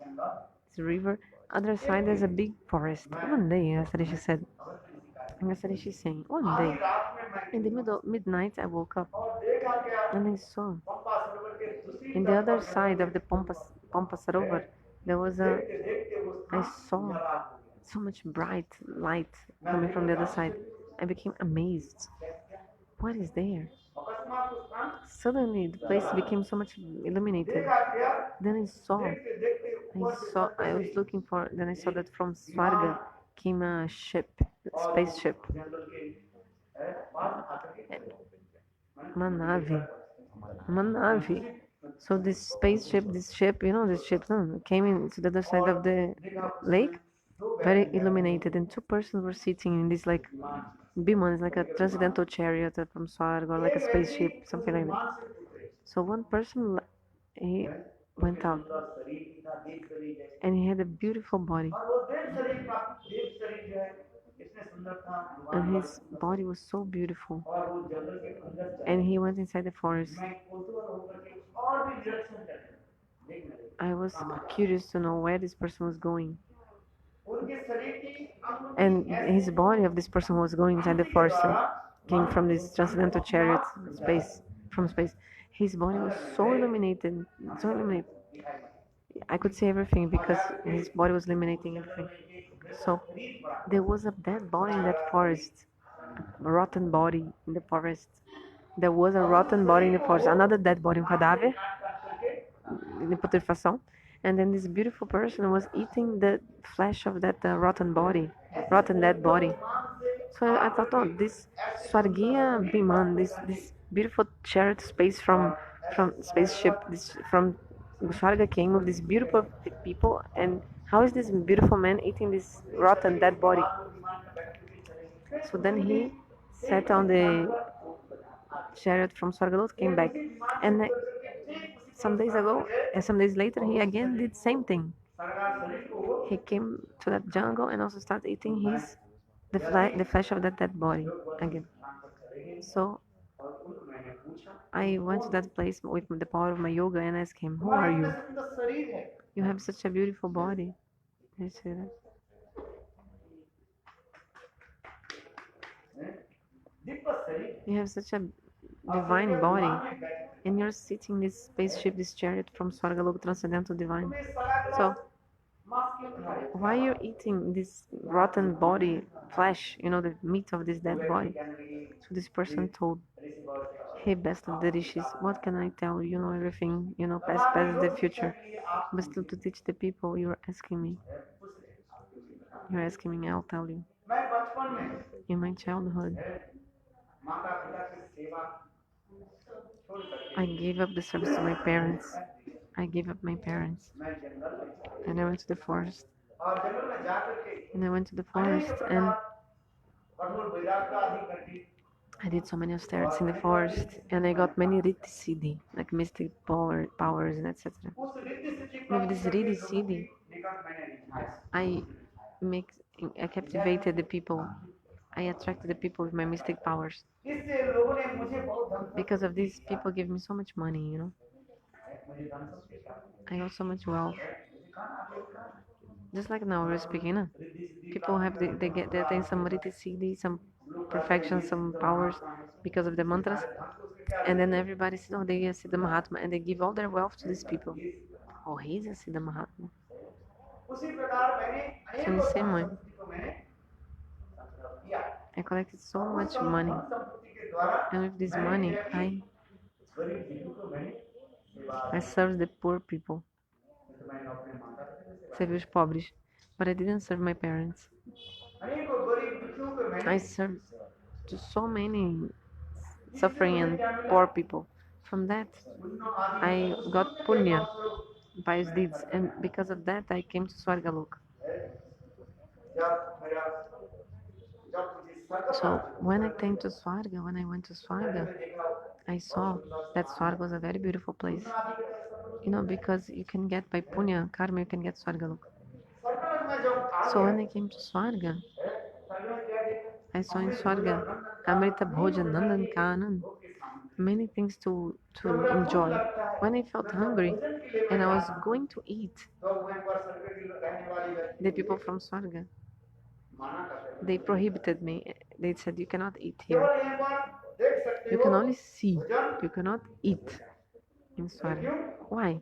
S1: this river. Other side there's a big forest. One day, Agastya said, Agastya is saying, one day, in the midnight, I woke up and I saw in the other side of the Pompa Sarovar, there was I saw so much bright light coming from the other side. I became amazed. What is there? Suddenly, the place became so much illuminated. Then I was looking for, then I saw that from Swarga came a ship, spaceship. Uma nave. Uma nave. So this spaceship, this ship, this ship came into the other side of the lake, very illuminated, and two persons were sitting in this like Biman is like a transcendental chariot from Swarg or like a spaceship, something like that. So one person he went out and he had a beautiful body. And his body was so beautiful. And he went inside the forest. I was curious to know where this person was going. And his body of this person was going inside the forest, like, came from this transcendental chariot space, from space. His body was so illuminated, so illuminated. I could see everything because his body was illuminating everything. So there was a dead body in that forest, a rotten body in the forest. There was a rotten body in the forest, another dead body, um cadáver, in putrefação. And then this beautiful person was eating the flesh of that rotten dead body. So I thought, oh, this Swargia Biman, this beautiful shared space from spaceship, this from Swarga came with these beautiful people, and how is this beautiful man eating this rotten dead body? So then he sat on the chariot from Swargalot, came back, and some days ago, and some days later, he again did same thing. He came to that jungle and also started eating the flesh of that dead body again. So I went to that place with the power of my yoga and asked him, "Who are you? You have such a beautiful body." I said, "You have such a divine body, and you're sitting this spaceship, this chariot from Swargalok Transcendental Divine. So why you're eating this rotten body flesh, the meat of this dead body?" So this person told, "Hey, best of the rishis, what can I tell you? You know everything, past the future, but still to teach the people, you're asking me. You're asking me, I'll tell you. In my childhood, I gave up the service to my parents. I gave up my parents. And I went to the forest. And I went to the forest and I did so many austerities in the forest. And I got many Riddhi Siddhi, like mystic powers and etc. With this Riddhi Siddhi, I make I captivated the people. I attracted the people with my mystic powers. Because of this, people give me so much money. I got so much wealth. Just like now we're speaking, people have they attain some Riddhi Siddhi, some perfection, some powers because of the mantras, and then everybody says, "Oh, they are Siddha Mahatma," and they give all their wealth to these people. Oh, he's a Siddha Mahatma. So in the same way, I collected so much money, and with this money, I served the poor people, servi os pobres, but I didn't serve my parents. I served to so many suffering and poor people. From that, I got punya, pious deeds, and because of that, I came to Swargalok. So when I came to Swarga, when I went to Swarga, I saw that Swarga was a very beautiful place. Because you can get by punya, karma, you can get Swargalok. So when I came to Swarga, I saw in Swarga Amrita Bhojan Nandan Kanan, many things to enjoy. When I felt hungry and I was going to eat, the people from Swarga, they prohibited me. They said, "You cannot eat here. You can only see. You cannot eat in Swarga." Why?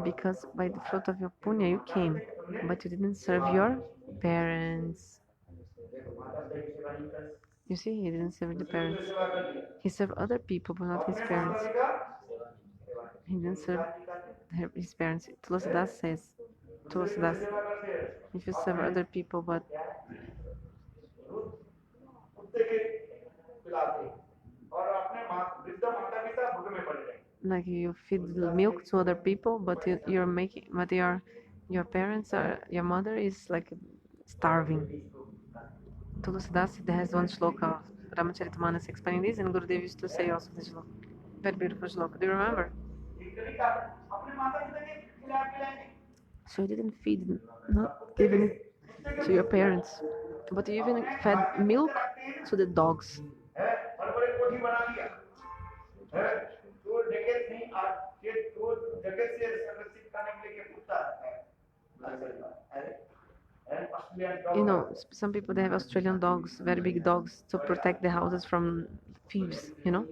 S1: Because by the fruit of your punya you came, but you didn't serve your parents. You see, he didn't serve the parents. He served other people, but not his parents. He didn't serve his parents. Tulasidas says, Tulasidas, if you serve other people, but like you feed milk to other people, but you're making, but your parents are, your mother is like starving. Tulasidas has one shloka of Ramacharitamanus explaining this, and Gurudev used to say also this shloka. Very beautiful shloka. Do you remember? So you didn't feed, not giving it to your parents, but you even fed milk to the dogs. You know, some people they have Australian dogs, very big dogs, to protect the houses from thieves. You know,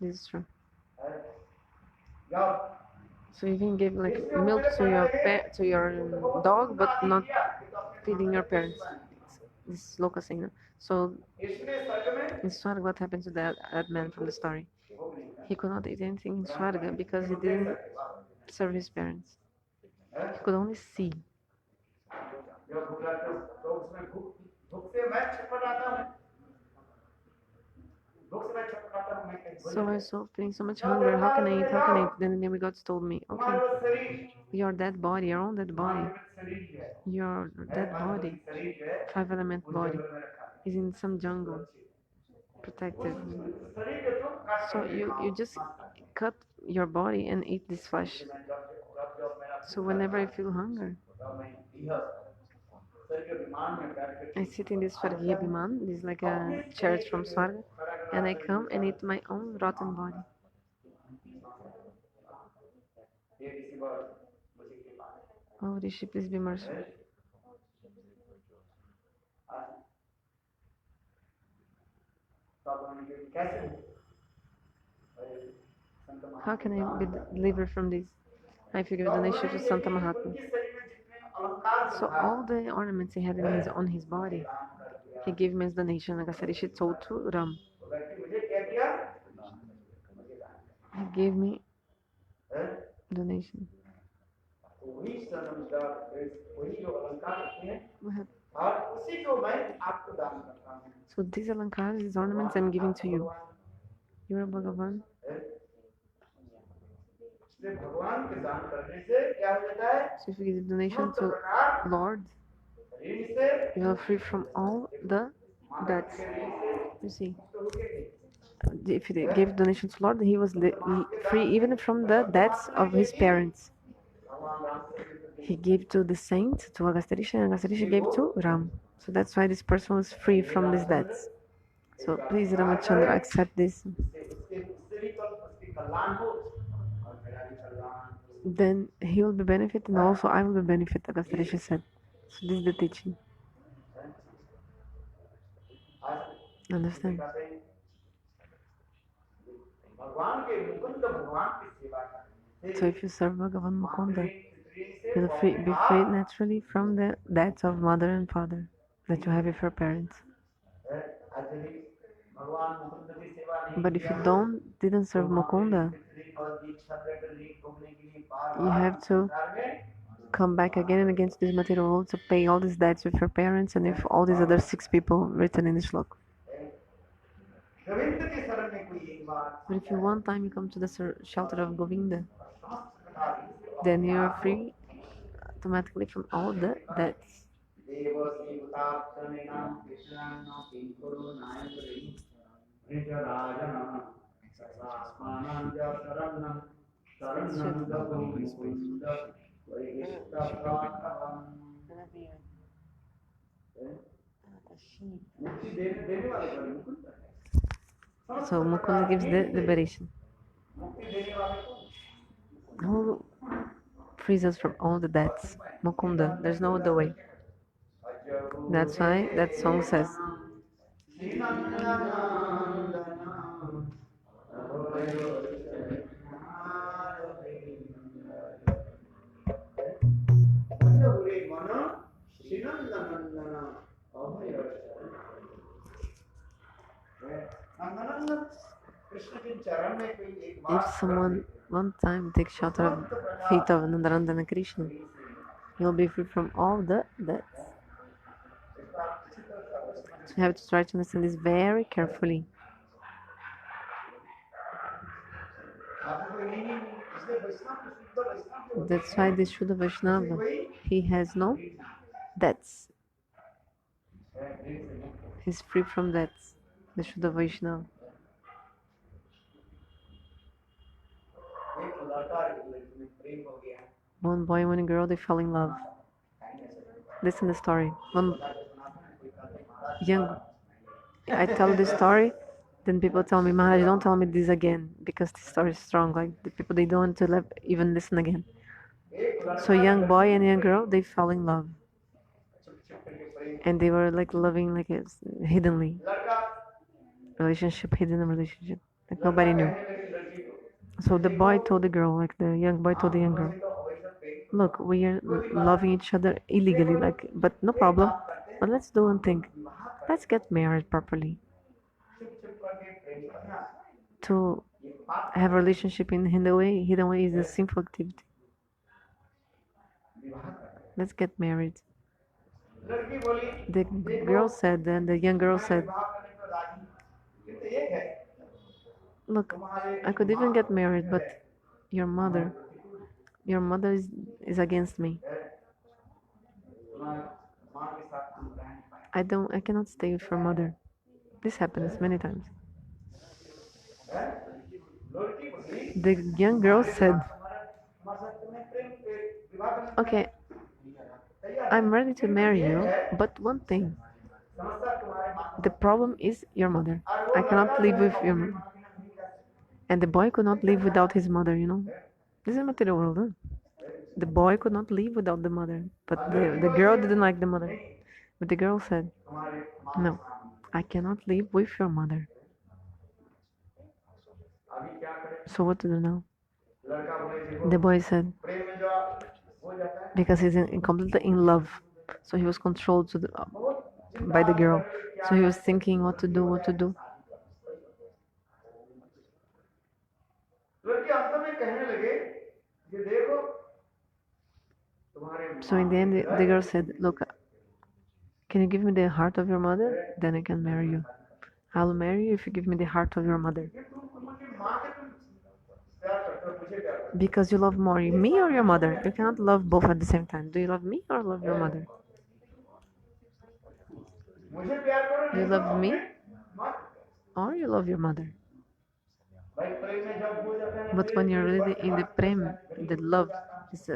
S1: this is true. So you can give like milk to your pet, to your dog, but not feeding your parents. This is local saying. No? So in Swarga, what happened to that man from the story? He could not eat anything in Swarga because he didn't serve his parents. He could only see. So I was feeling so much hunger. How can I eat? How can I eat? Then the demigods told me, okay, your dead body, your own dead body, your dead body, five element body, is in some jungle, protected. So you just cut your body and eat this flesh. So whenever I feel hunger, I sit in this Swargiya Biman, this is like a church from Swarga, and I come and eat my own rotten body. Oh, Rishi, please be merciful. How can I be delivered from this? I figure donation to Santa Mahatma. So all the ornaments he had on his body, he gave me as donation. Like I said, she told to Ram. He gave me donation. So these alankars, these ornaments I'm giving to you. You're a Bhagavan. So if you give donation to Lord, you are free from all the debts. You see, if he gave donation to Lord, he was free even from the debts of his parents. He gave to the saint, to Agastyarisha, and Agastyarisha gave to Ram. So that's why this person was free from these debts. So please, Ramachandra, accept this. Then he will be benefited, and also I will be benefited, Agastyarisha said. So this is the teaching. Understand? So if you serve Bhagavan Mukunda, you'll be freed naturally from the debts of mother and father that you have with your parents. But if you didn't serve Mukunda, you have to come back again and again to this material world to pay all these debts with your parents and with all these other 6 people written in the shlok. But if you one time you come to the shelter of Govinda, then you are free automatically from all the debts. So Mukunda gives the liberation. Who frees us from all the debts? Mukunda. There's no other way. That's why that song says. If someone one time takes shelter of feet of Nandarandana Krishna, he'll be free from all the debts. So you have to try to understand this very carefully. That's why the Shuddha Vaishnava, he has no debts. He's free from debts. The Shuddha Vaishnava. One boy and one girl, they fell in love. Listen to the story. One young, I tell the story Then people tell me, Maharaj, don't tell me this again because the story is strong. Like the people, they don't want to even listen again. So young boy and young girl, they fell in love, and they were like loving like a hiddenly relationship, hidden relationship, like nobody knew. So the boy told the girl, like the young boy told the young girl, look, we are loving each other illegally, like, but no problem. But let's do one thing. Let's get married properly. To have a relationship in hidden way is a sinful activity. Let's get married. The girl said, and the young girl said, look, I could even get married, but your mother, your mother is against me. I cannot stay with your mother. This happens many times. The young girl said, okay, I'm ready to marry you, but one thing, the problem is your mother. I cannot live with your mother. And the boy could not live without his mother, you know. This is material world, huh? The boy could not live without the mother, but the girl didn't like the mother. But the girl said, no, I cannot live with your mother. So what to do now? The boy said, because he's completely in love, so he was controlled by the girl. So he was thinking what to do, what to do. So in the end, the girl said, look, can you give me the heart of your mother? Then I can marry you. I'll marry you if you give me the heart of your mother. Because you love more me or your mother. You cannot love both at the same time. Do you love me or love your mother? Do you love me or you love your mother? But when you're really in the prem, the love is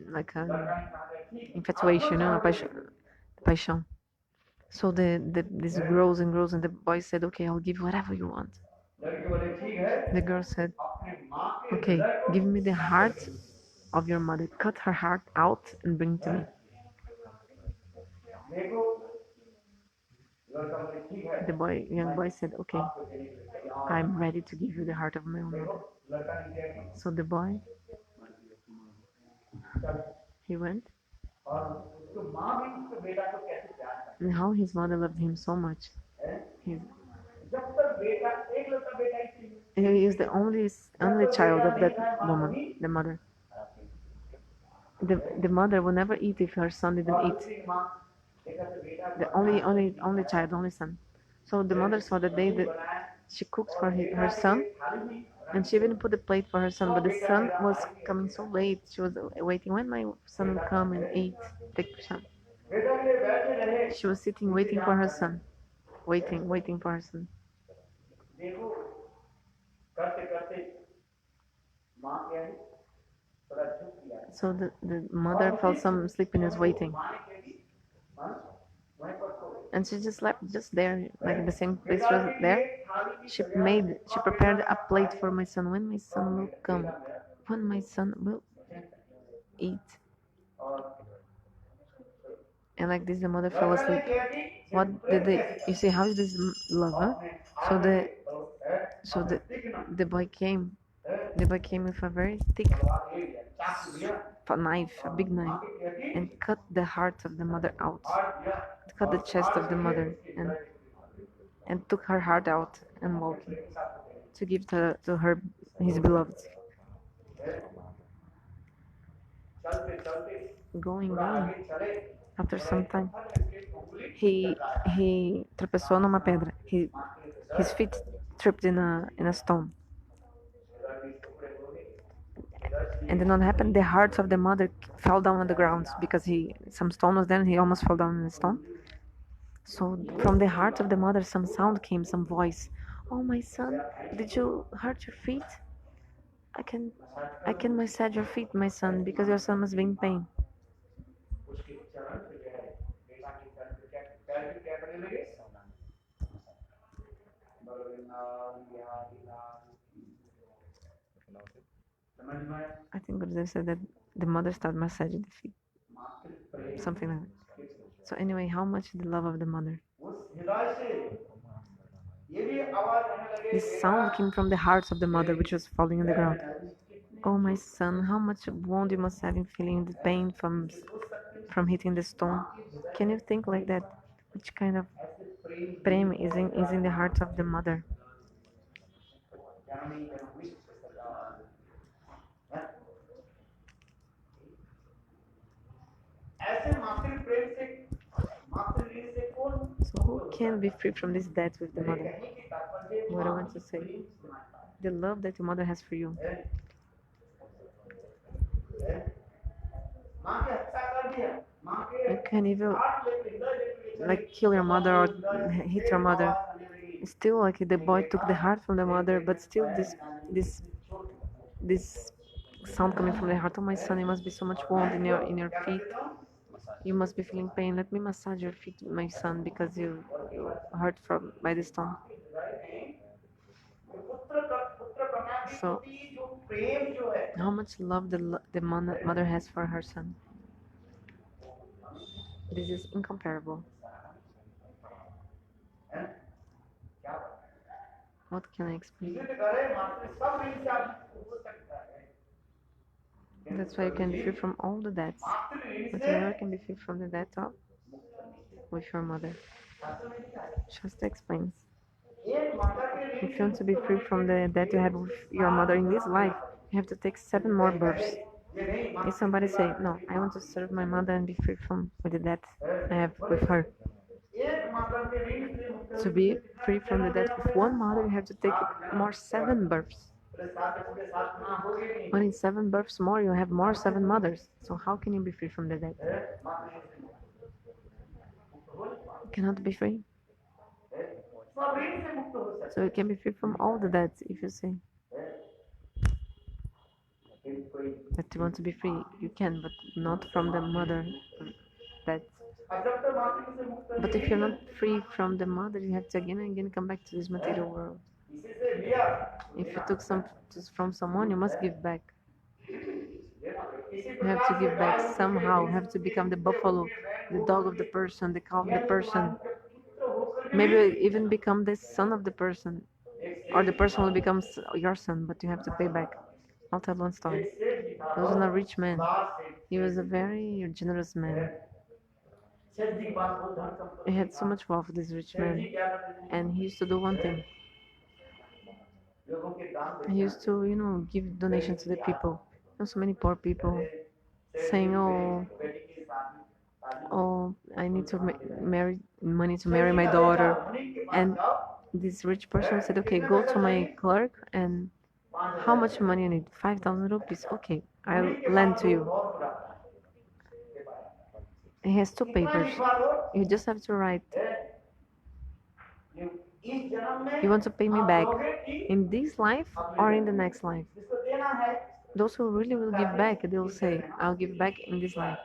S1: like an infatuation, you know, passion. So this grows and grows, and the boy said, "Okay, I'll give you whatever you want." The girl said, "Okay, give me the heart of your mother. Cut her heart out and bring it to me." Young boy said, "Okay, I'm ready to give you the heart of my own mother." So the boy, he went, and how his mother loved him so much. He's, he is the only child of that woman, the mother. The mother will never eat if her son didn't eat. The only child, only son. So the mother saw the day that she cooked for her son, and she even put a plate for her son. But the son was coming so late. She was waiting when my son will come and eat. Take some. She was sitting waiting for her son, waiting for her son. So the mother felt some sleepiness waiting. And she just slept just there, like in the same place she was there. She prepared a plate for my son. When my son will come, when my son will eat. And like this, the mother fell asleep. What did they? You see, how is this love? Huh? So the boy came. The boy came with a very thick knife, a big knife, and cut the heart of the mother out. Cut the chest of the mother and took her heart out and walking to give to her his beloved. Going. After some time, he he tropeçou numa pedra. His feet tripped in a stone. And then what happened? The heart of the mother fell down on the ground because some stone was there and he almost fell down in the stone. So from the heart of the mother some sound came, some voice. Oh my son, did you hurt your feet? I can massage your feet, my son, because your son must be in pain. I think Gurudev said that the mother started massaging the feet, something like that. So anyway, how much the love of the mother? This sound came from the heart of the mother, which was falling on the ground. Oh, my son, how much wound you must have in feeling the pain from hitting the stone. Can you think like that? Which kind of prem is in the heart of the mother? So who can be free from this debt with the mother? What I want to say, the love that your mother has for you. You can even like kill your mother or hit your mother. Still, like the boy took the heart from the mother, but still this sound coming from the heart. Oh, my son, you must be so much wound in your feet. You must be feeling pain. Let me massage your feet, my son, because you hurt from by the stone. So, how much love the mother has for her son? This is incomparable. What can I explain? That's why you can be free from all the debts, but you never can be free from the debt of with your mother. Shasta explains. If you want to be free from the debt you have with your mother in this life, you have to take 7 more births. If somebody say, no, I want to serve my mother and be free from with the debt I have with her. To be free from the debt with one mother, you have to take more 7 births. But in 7 births more, you have more 7 mothers. So how can you be free from the debt? You cannot be free. So you can be free from all the debts if you say that you want to be free. You can, but not from the mother debts. But if you're not free from the mother, you have to again and again come back to this material world. If you took some from someone, you must give back. You have to give back somehow. You have to become the buffalo, the dog of the person, the cow of the person. Maybe even become the son of the person, or the person will become your son, but you have to pay back. I'll tell one story. There was a rich man. He was a very generous man. He had so much wealth, this rich man, and he used to do one thing. He used to, give donation to the people. So many poor people saying, oh, I need to marry money to marry my daughter, and this rich person said, okay, go to my clerk and how much money you need? 5,000 rupees. Okay, I'll lend to you. He has 2 papers. You just have to write, you want to pay me back in this life or in the next life? Those who really will give back, they will say, I'll give back in this life.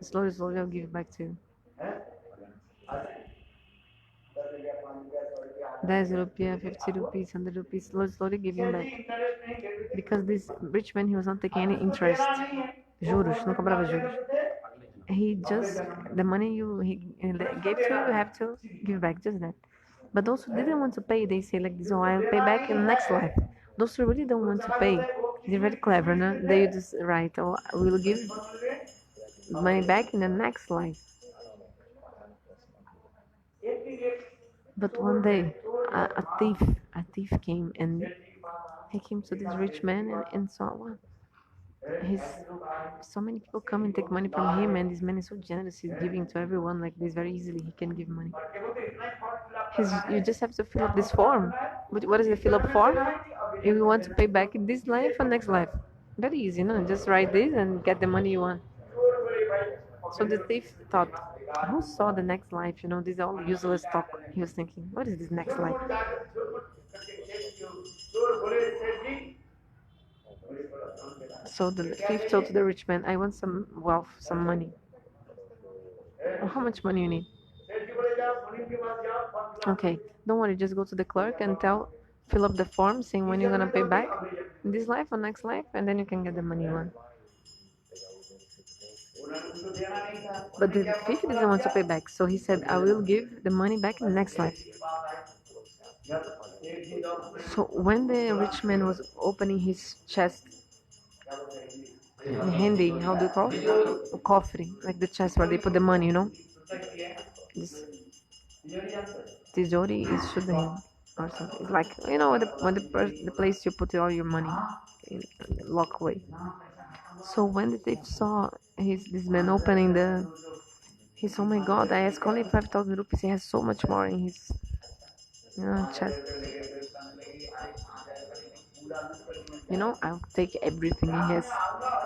S1: Slowly, slowly, I'll give back to you. 10 rupees, 50 rupees, 100 rupees, slowly, slowly giving back. Because this rich man, he was not taking any interest. Juros, não cobrava juros. He just, the money he gave to you, you have to give back, just that. But those who didn't want to pay, they say like this, oh, I'll pay back in the next life. Those who really don't want to pay, they're very clever, no? They just write, oh, I will give money back in the next life. But one day, a thief came, and he came to this rich man and saw, well, he's so many people come and take money from him, and this man is so generous. He's giving to everyone like this very easily. He can give money. You just have to fill up this form. But what is the fill up form? If you want to pay back in this life or next life, very easy, no? Just write this and get the money you want. So the thief thought, who saw the next life? This is all useless talk. He was thinking, what is this next life? So the thief told the rich man, I want some wealth, some money. How much money you need? Okay, don't worry, just go to the clerk and fill up the form saying when you're gonna pay back in this life or next life, and then you can get the money you want. But the thief doesn't want to pay back, so he said, I will give the money back in the next life. So when the rich man was opening his chest, handy, how do you call it? A coffee, like the chest where they put the money, you know? This tijori is shudhin or something. It's like, you know, the place you put all your money in lock away. So when the thief saw this man opening he said, oh my god, I asked only 5,000 rupees. He has so much more in his chest. You know, I'll take everything he has.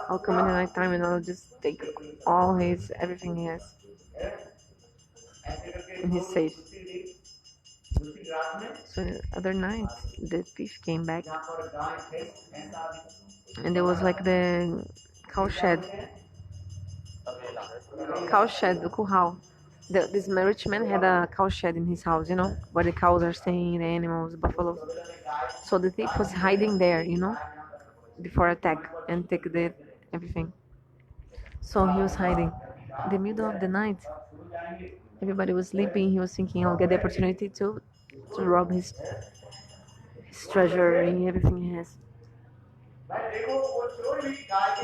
S1: I'll come in the night time and I'll just take all everything he has in his safe. So the other night, the thief came back and there was like the cow shed. Cow shed, the curral. This rich man had a cow shed in his house, you know, where the cows are staying, the animals, buffaloes. So the thief was hiding there, you know, before attack and take everything. So he was hiding. In the middle of the night, everybody was sleeping. He was thinking, I'll get the opportunity to rob his treasury, everything he has.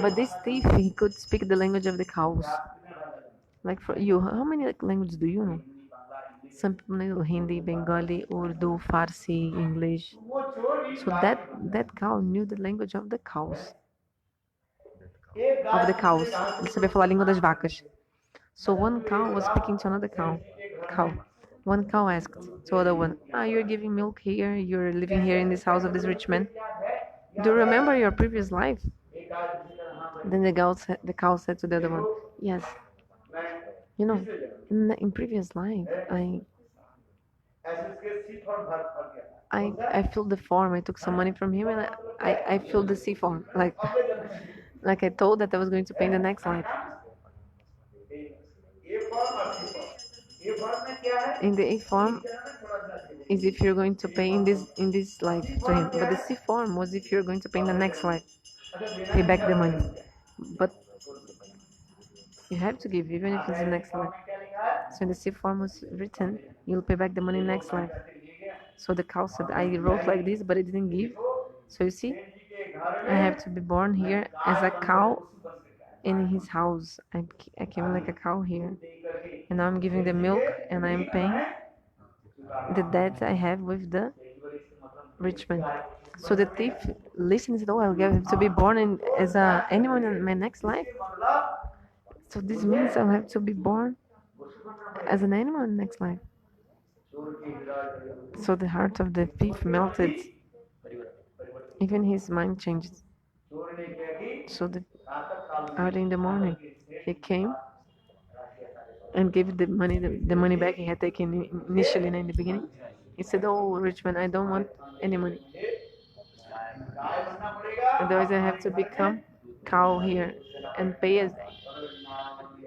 S1: But this thief, he could speak the language of the cows. Like for you, how many languages do you know? Some people know Hindi, Bengali, Urdu, Farsi, English. So that cow knew the language of the cows. Of the cows. Ele sabia falar a língua das vacas. So one cow was speaking to another cow. One cow asked to other one, you're giving milk here, you're living here in this house of this rich man. Do you remember your previous life? Then the cow said to the other one, yes. You know, in previous life, I filled the form. I took some money from him and I filled the C form. Like I told that I was going to pay in the next life. In the A form is if you're going to pay in this life to him. But the C form was if you're going to pay in the next life. Pay back the money. But you have to give even if it's the next life. So in the C form was written, you'll pay back the money next life. So the cow said, I wrote like this, but it didn't give. So you see, I have to be born here as a cow in his house. I came like a cow here. And now I'm giving the milk and I'm paying the debt I have with the rich man. So the thief listens, oh, I'll have to be born as an animal in my next life. So this means I'll have to be born as an animal in the next life. So the heart of the thief melted. Even his mind changed. So early in the morning, he came and gave the money back he had taken initially in the beginning. He said, "Oh, rich man, I don't want any money. Otherwise, I have to become cow here and pay as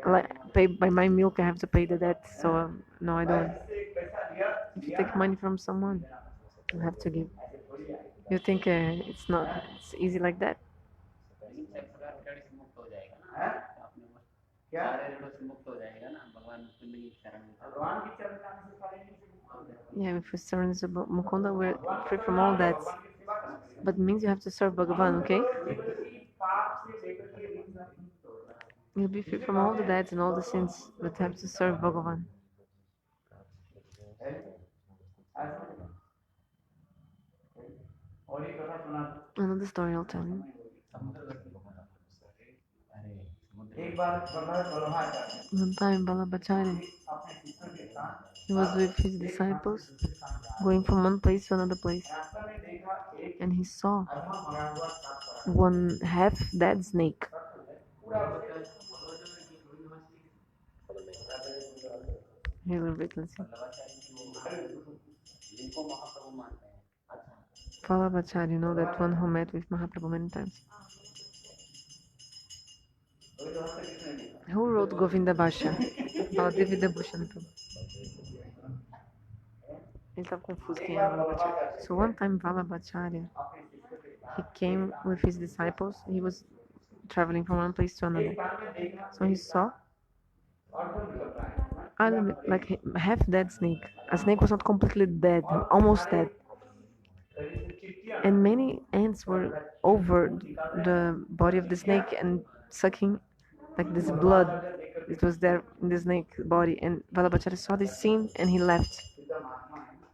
S1: like pay by my milk. I have to pay the debt. So no, I don't. If you take money from someone, you have to give. You think it's easy like that? Yeah, if we serve Mukunda, we're free from all that. But it means you have to serve Bhagavan, okay? You'll be free from all the debts and all the sins, but have to serve Bhagavan. Another story I'll tell you. One time, Balabachari, he was with his disciples, going from one place to another place, and he saw one half dead snake. Here, a little bit, let's see. Balabachari, you know that one who met with Mahaprabhu many times. Who wrote Govinda Bhasha? Baladevi Bhushan. Ele estava confuso quem era Vallabhacharya. So one time Vallabhacharya, he came with his disciples. He was traveling from one place to another. So he saw like half dead snake. A snake was not completely dead, almost dead. And many ants were over the body of the snake and sucking like this blood. It was there in the snake body. And Vallabhacharya saw this scene and he left.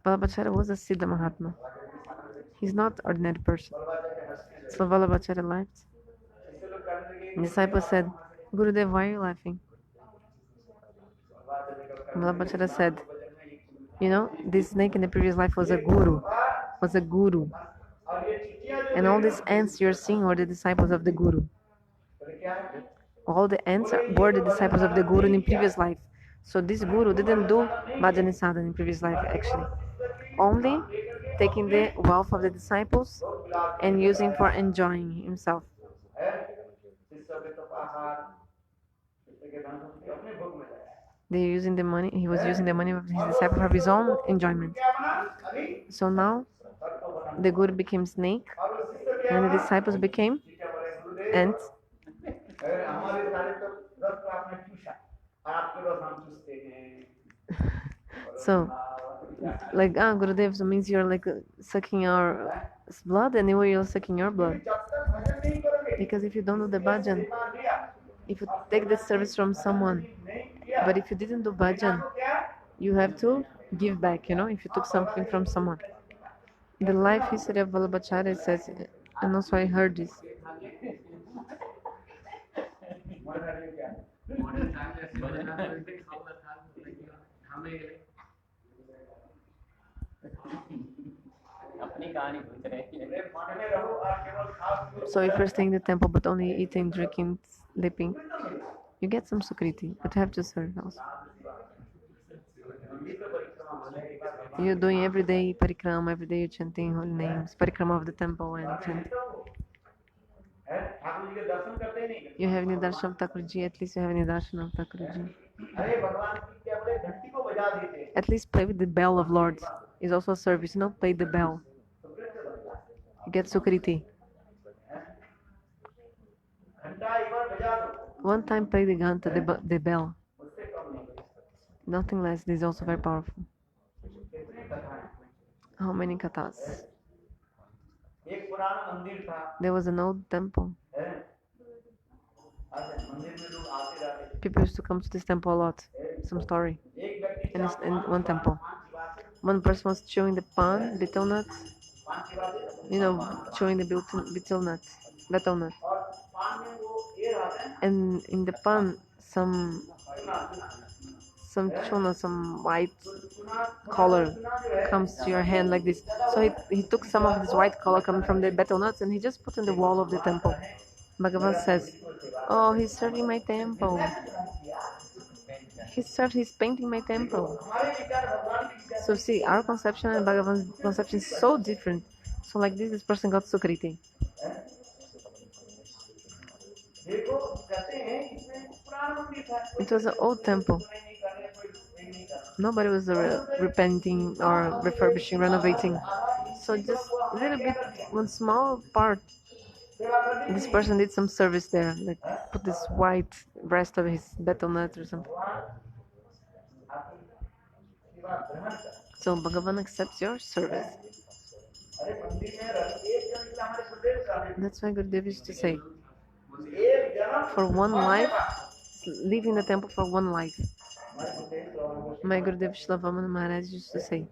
S1: Vallabhacharya was a Siddha Mahatma. He's not ordinary person. So Vallabhacharya left. The disciple said, Gurudev, why are you laughing? Vallabhacharya said, you know, this snake in the previous life was a guru. Was a guru. And all these ants you're seeing are the disciples of the guru. All the ants were the disciples of the guru in the previous life. So this guru didn't do bhajana sadhana in previous life actually. Only taking the wealth of the disciples and using for enjoying himself. They're using the money, he was using the money of his disciple for his own enjoyment. So now the guru became snake and the disciples became ants. So like Gurudev, so means you're like sucking our blood and you're sucking your blood. Because if you don't do the bhajan, if you take the service from someone, but if you didn't do bhajan, you have to give back, you know, if you took something from someone. The life history of Vallabhacharya says, and also I heard this. So if you're staying in the temple but only eating, drinking, sleeping, you get some sukriti, but you have to serve also. You're doing every day parikrama, every day you're chanting holy names, parikrama of the temple and chanting. You have any darshan of Thakurji, at least you have any darshan of Thakurji. At least play with the bell of Lord. It's also a service, you know, play the bell. You get sukriti. One time play the ghanta, the bell. Nothing less, this is also very powerful. How many kathas? There was an old temple. People used to come to this temple a lot. Some story. And it's in one temple. One person was chewing the pan, betel nuts. You know, chewing the betel nuts. Betel nuts. And in the pan, some chuna, some white color comes to your hand like this. So he took some of this white color coming from the betel nuts and he just put in the wall of the temple. Bhagavan says, oh, he's serving my temple. He's painting my temple. So see, our conception and Bhagavan's conception is so different. So like this person got Sukriti. It was an old temple. Nobody was repenting or refurbishing, renovating. So just a little bit, one small part, this person did some service there, like put this white rest of his betel nut or something. So Bhagavan accepts your service. That's why Gurudev used to say, for one life, live in the temple for one life. My Gurudev Srila Vamana Maharaj used to say,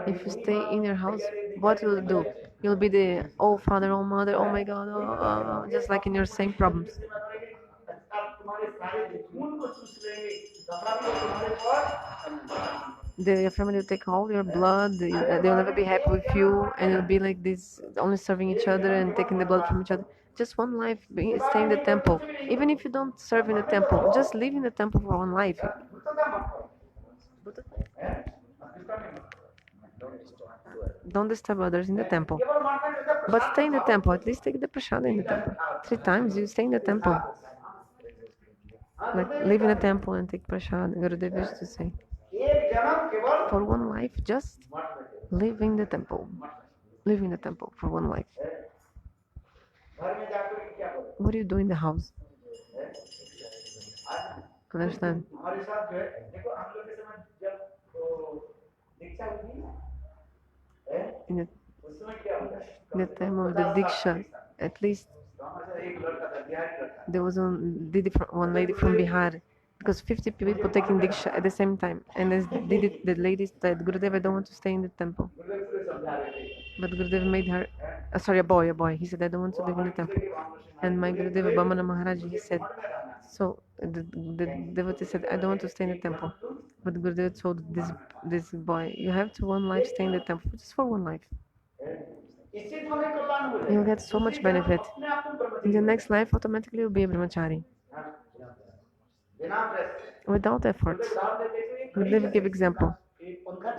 S1: if you stay in your house, what will you do? You'll be the oh father, oh mother, oh my god, just like in your same problems. Your family will take all your blood, they'll never be happy with you, and you'll be like this, only serving each other and taking the blood from each other. Just one life, stay in the temple. Even if you don't serve in the temple, just live in the temple for one life. Don't disturb others in the temple. But stay in the temple, at least take the prasada in the temple. 3 times you stay in the temple. Like live in the temple and take prasada, Gurudev used to say. For one life, just live in the temple. Live in the temple for one life. What do you do in the house? Understand? In the, in the time of the Diksha, at least there was one lady from Bihar, because 50 people taking Diksha at the same time. And as the lady said, Gurudev, I don't want to stay in the temple. But Gurudev made her, sorry, a boy. He said, I don't want to live in the temple. And my Gurudev Bhajana Maharaj, he said, so the devotee said, I don't want to stay in the temple. But Gurudev told this boy, you have to one life stay in the temple, just for one life. You'll get so much benefit. In the next life, automatically you'll be a brahmachari. Without effort. Gurudev give example.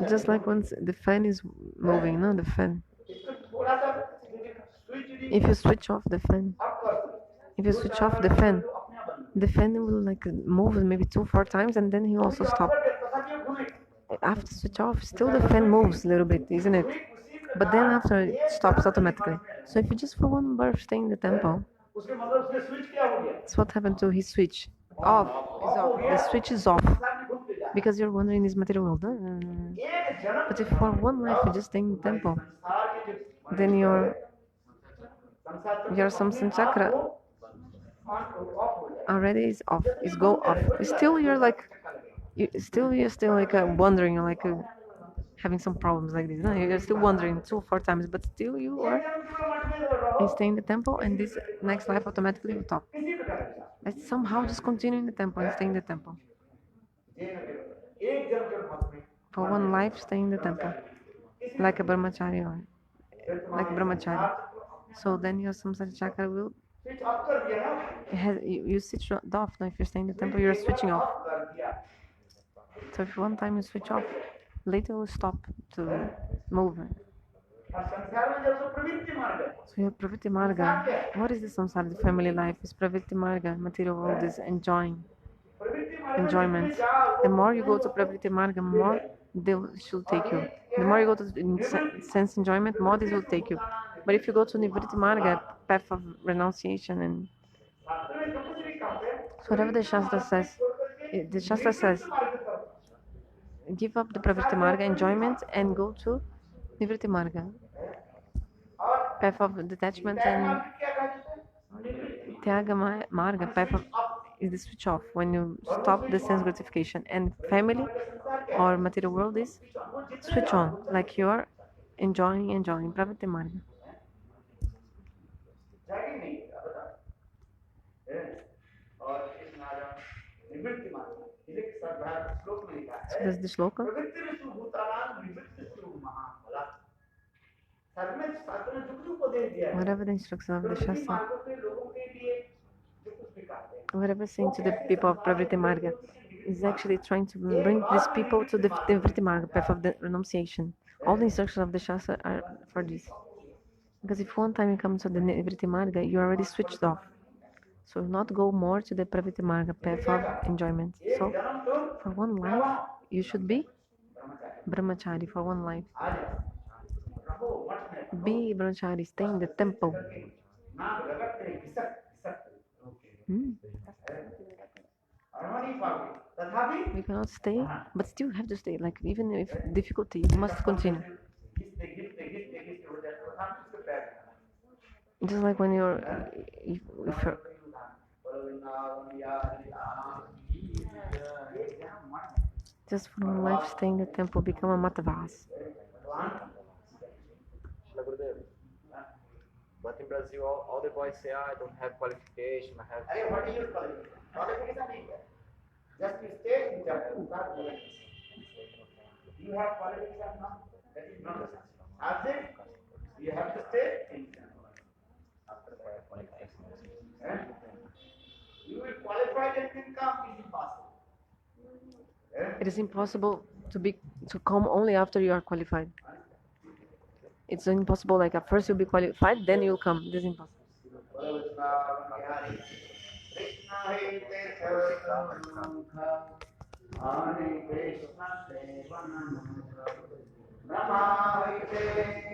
S1: Just like once the fan is moving, no, the fan. If you switch off the fan, the fan will like move maybe 2-4 times, and then he also stop. After switch off, still the fan moves a little bit, isn't it? But then after it stops automatically. So if you just for one birth stay in the temple, that's what happened to his switch. Off. The switch is off. Because you're wondering this material world. But if for one life you just stay in the temple, then your samsara chakra already is off. Is go off. Still you're like you're still like wondering, like having some problems like this. No, you're still wondering 2-4 times, but still you are stay in the temple, and this next life automatically will stop. Let's somehow just continue in the temple and stay in the temple. For one life, stay in the temple, like a brahmachari or like brahmachari. So then your samsara chakra will you switch off. Now if you stay in the temple, you're switching off. So if one time you switch off, later will stop to move. So you have Pravritti Marga. What is the samsara, the family life? Is Pravritti Marga, material world is enjoyment. The more you go to Pravritti Marga, more they should take you. The more you go to sense enjoyment, more this will take you. But if you go to Nivritti Marga, path of renunciation, and so whatever the Shastra says, give up the Pravritti Marga enjoyment and go to Nivritti Marga, path of detachment, and Tyaga Marga, path of is the switch off, when you stop the sense gratification, and family or material world is switch on, like you're enjoying Pravritti Marga. So that's the shloka. Whatever the instruction of the Shastra, whatever saying to the people of Pravritti Marga is actually trying to bring these people to the Nivritti Marga, path of the renunciation. All the instructions of the Shastra are for this. Because if one time you come to the Nivritti Marga, you already switched off. So not go more to the Pravritti Marga, path of enjoyment. So for one life, you should be brahmachari for one life. Be brahmachari, stay in the temple. We cannot stay, but still have to stay. Like even if difficulty, you must continue. Just like when you're, if you're just for one life, stay in the temple, become a matavas.
S3: But in Brazil, all the boys say, I don't have qualification, I have...
S2: What is your qualification? Just to stay in temple. You have qualification now? That is not. As it, you have to stay in temple. You will qualify and will come, is impossible.
S1: It is impossible to come only after you are qualified. It's impossible. Like at first you'll be qualified, then you'll come. This is impossible.
S2: Hare Krishna Sevanam Brahma Hare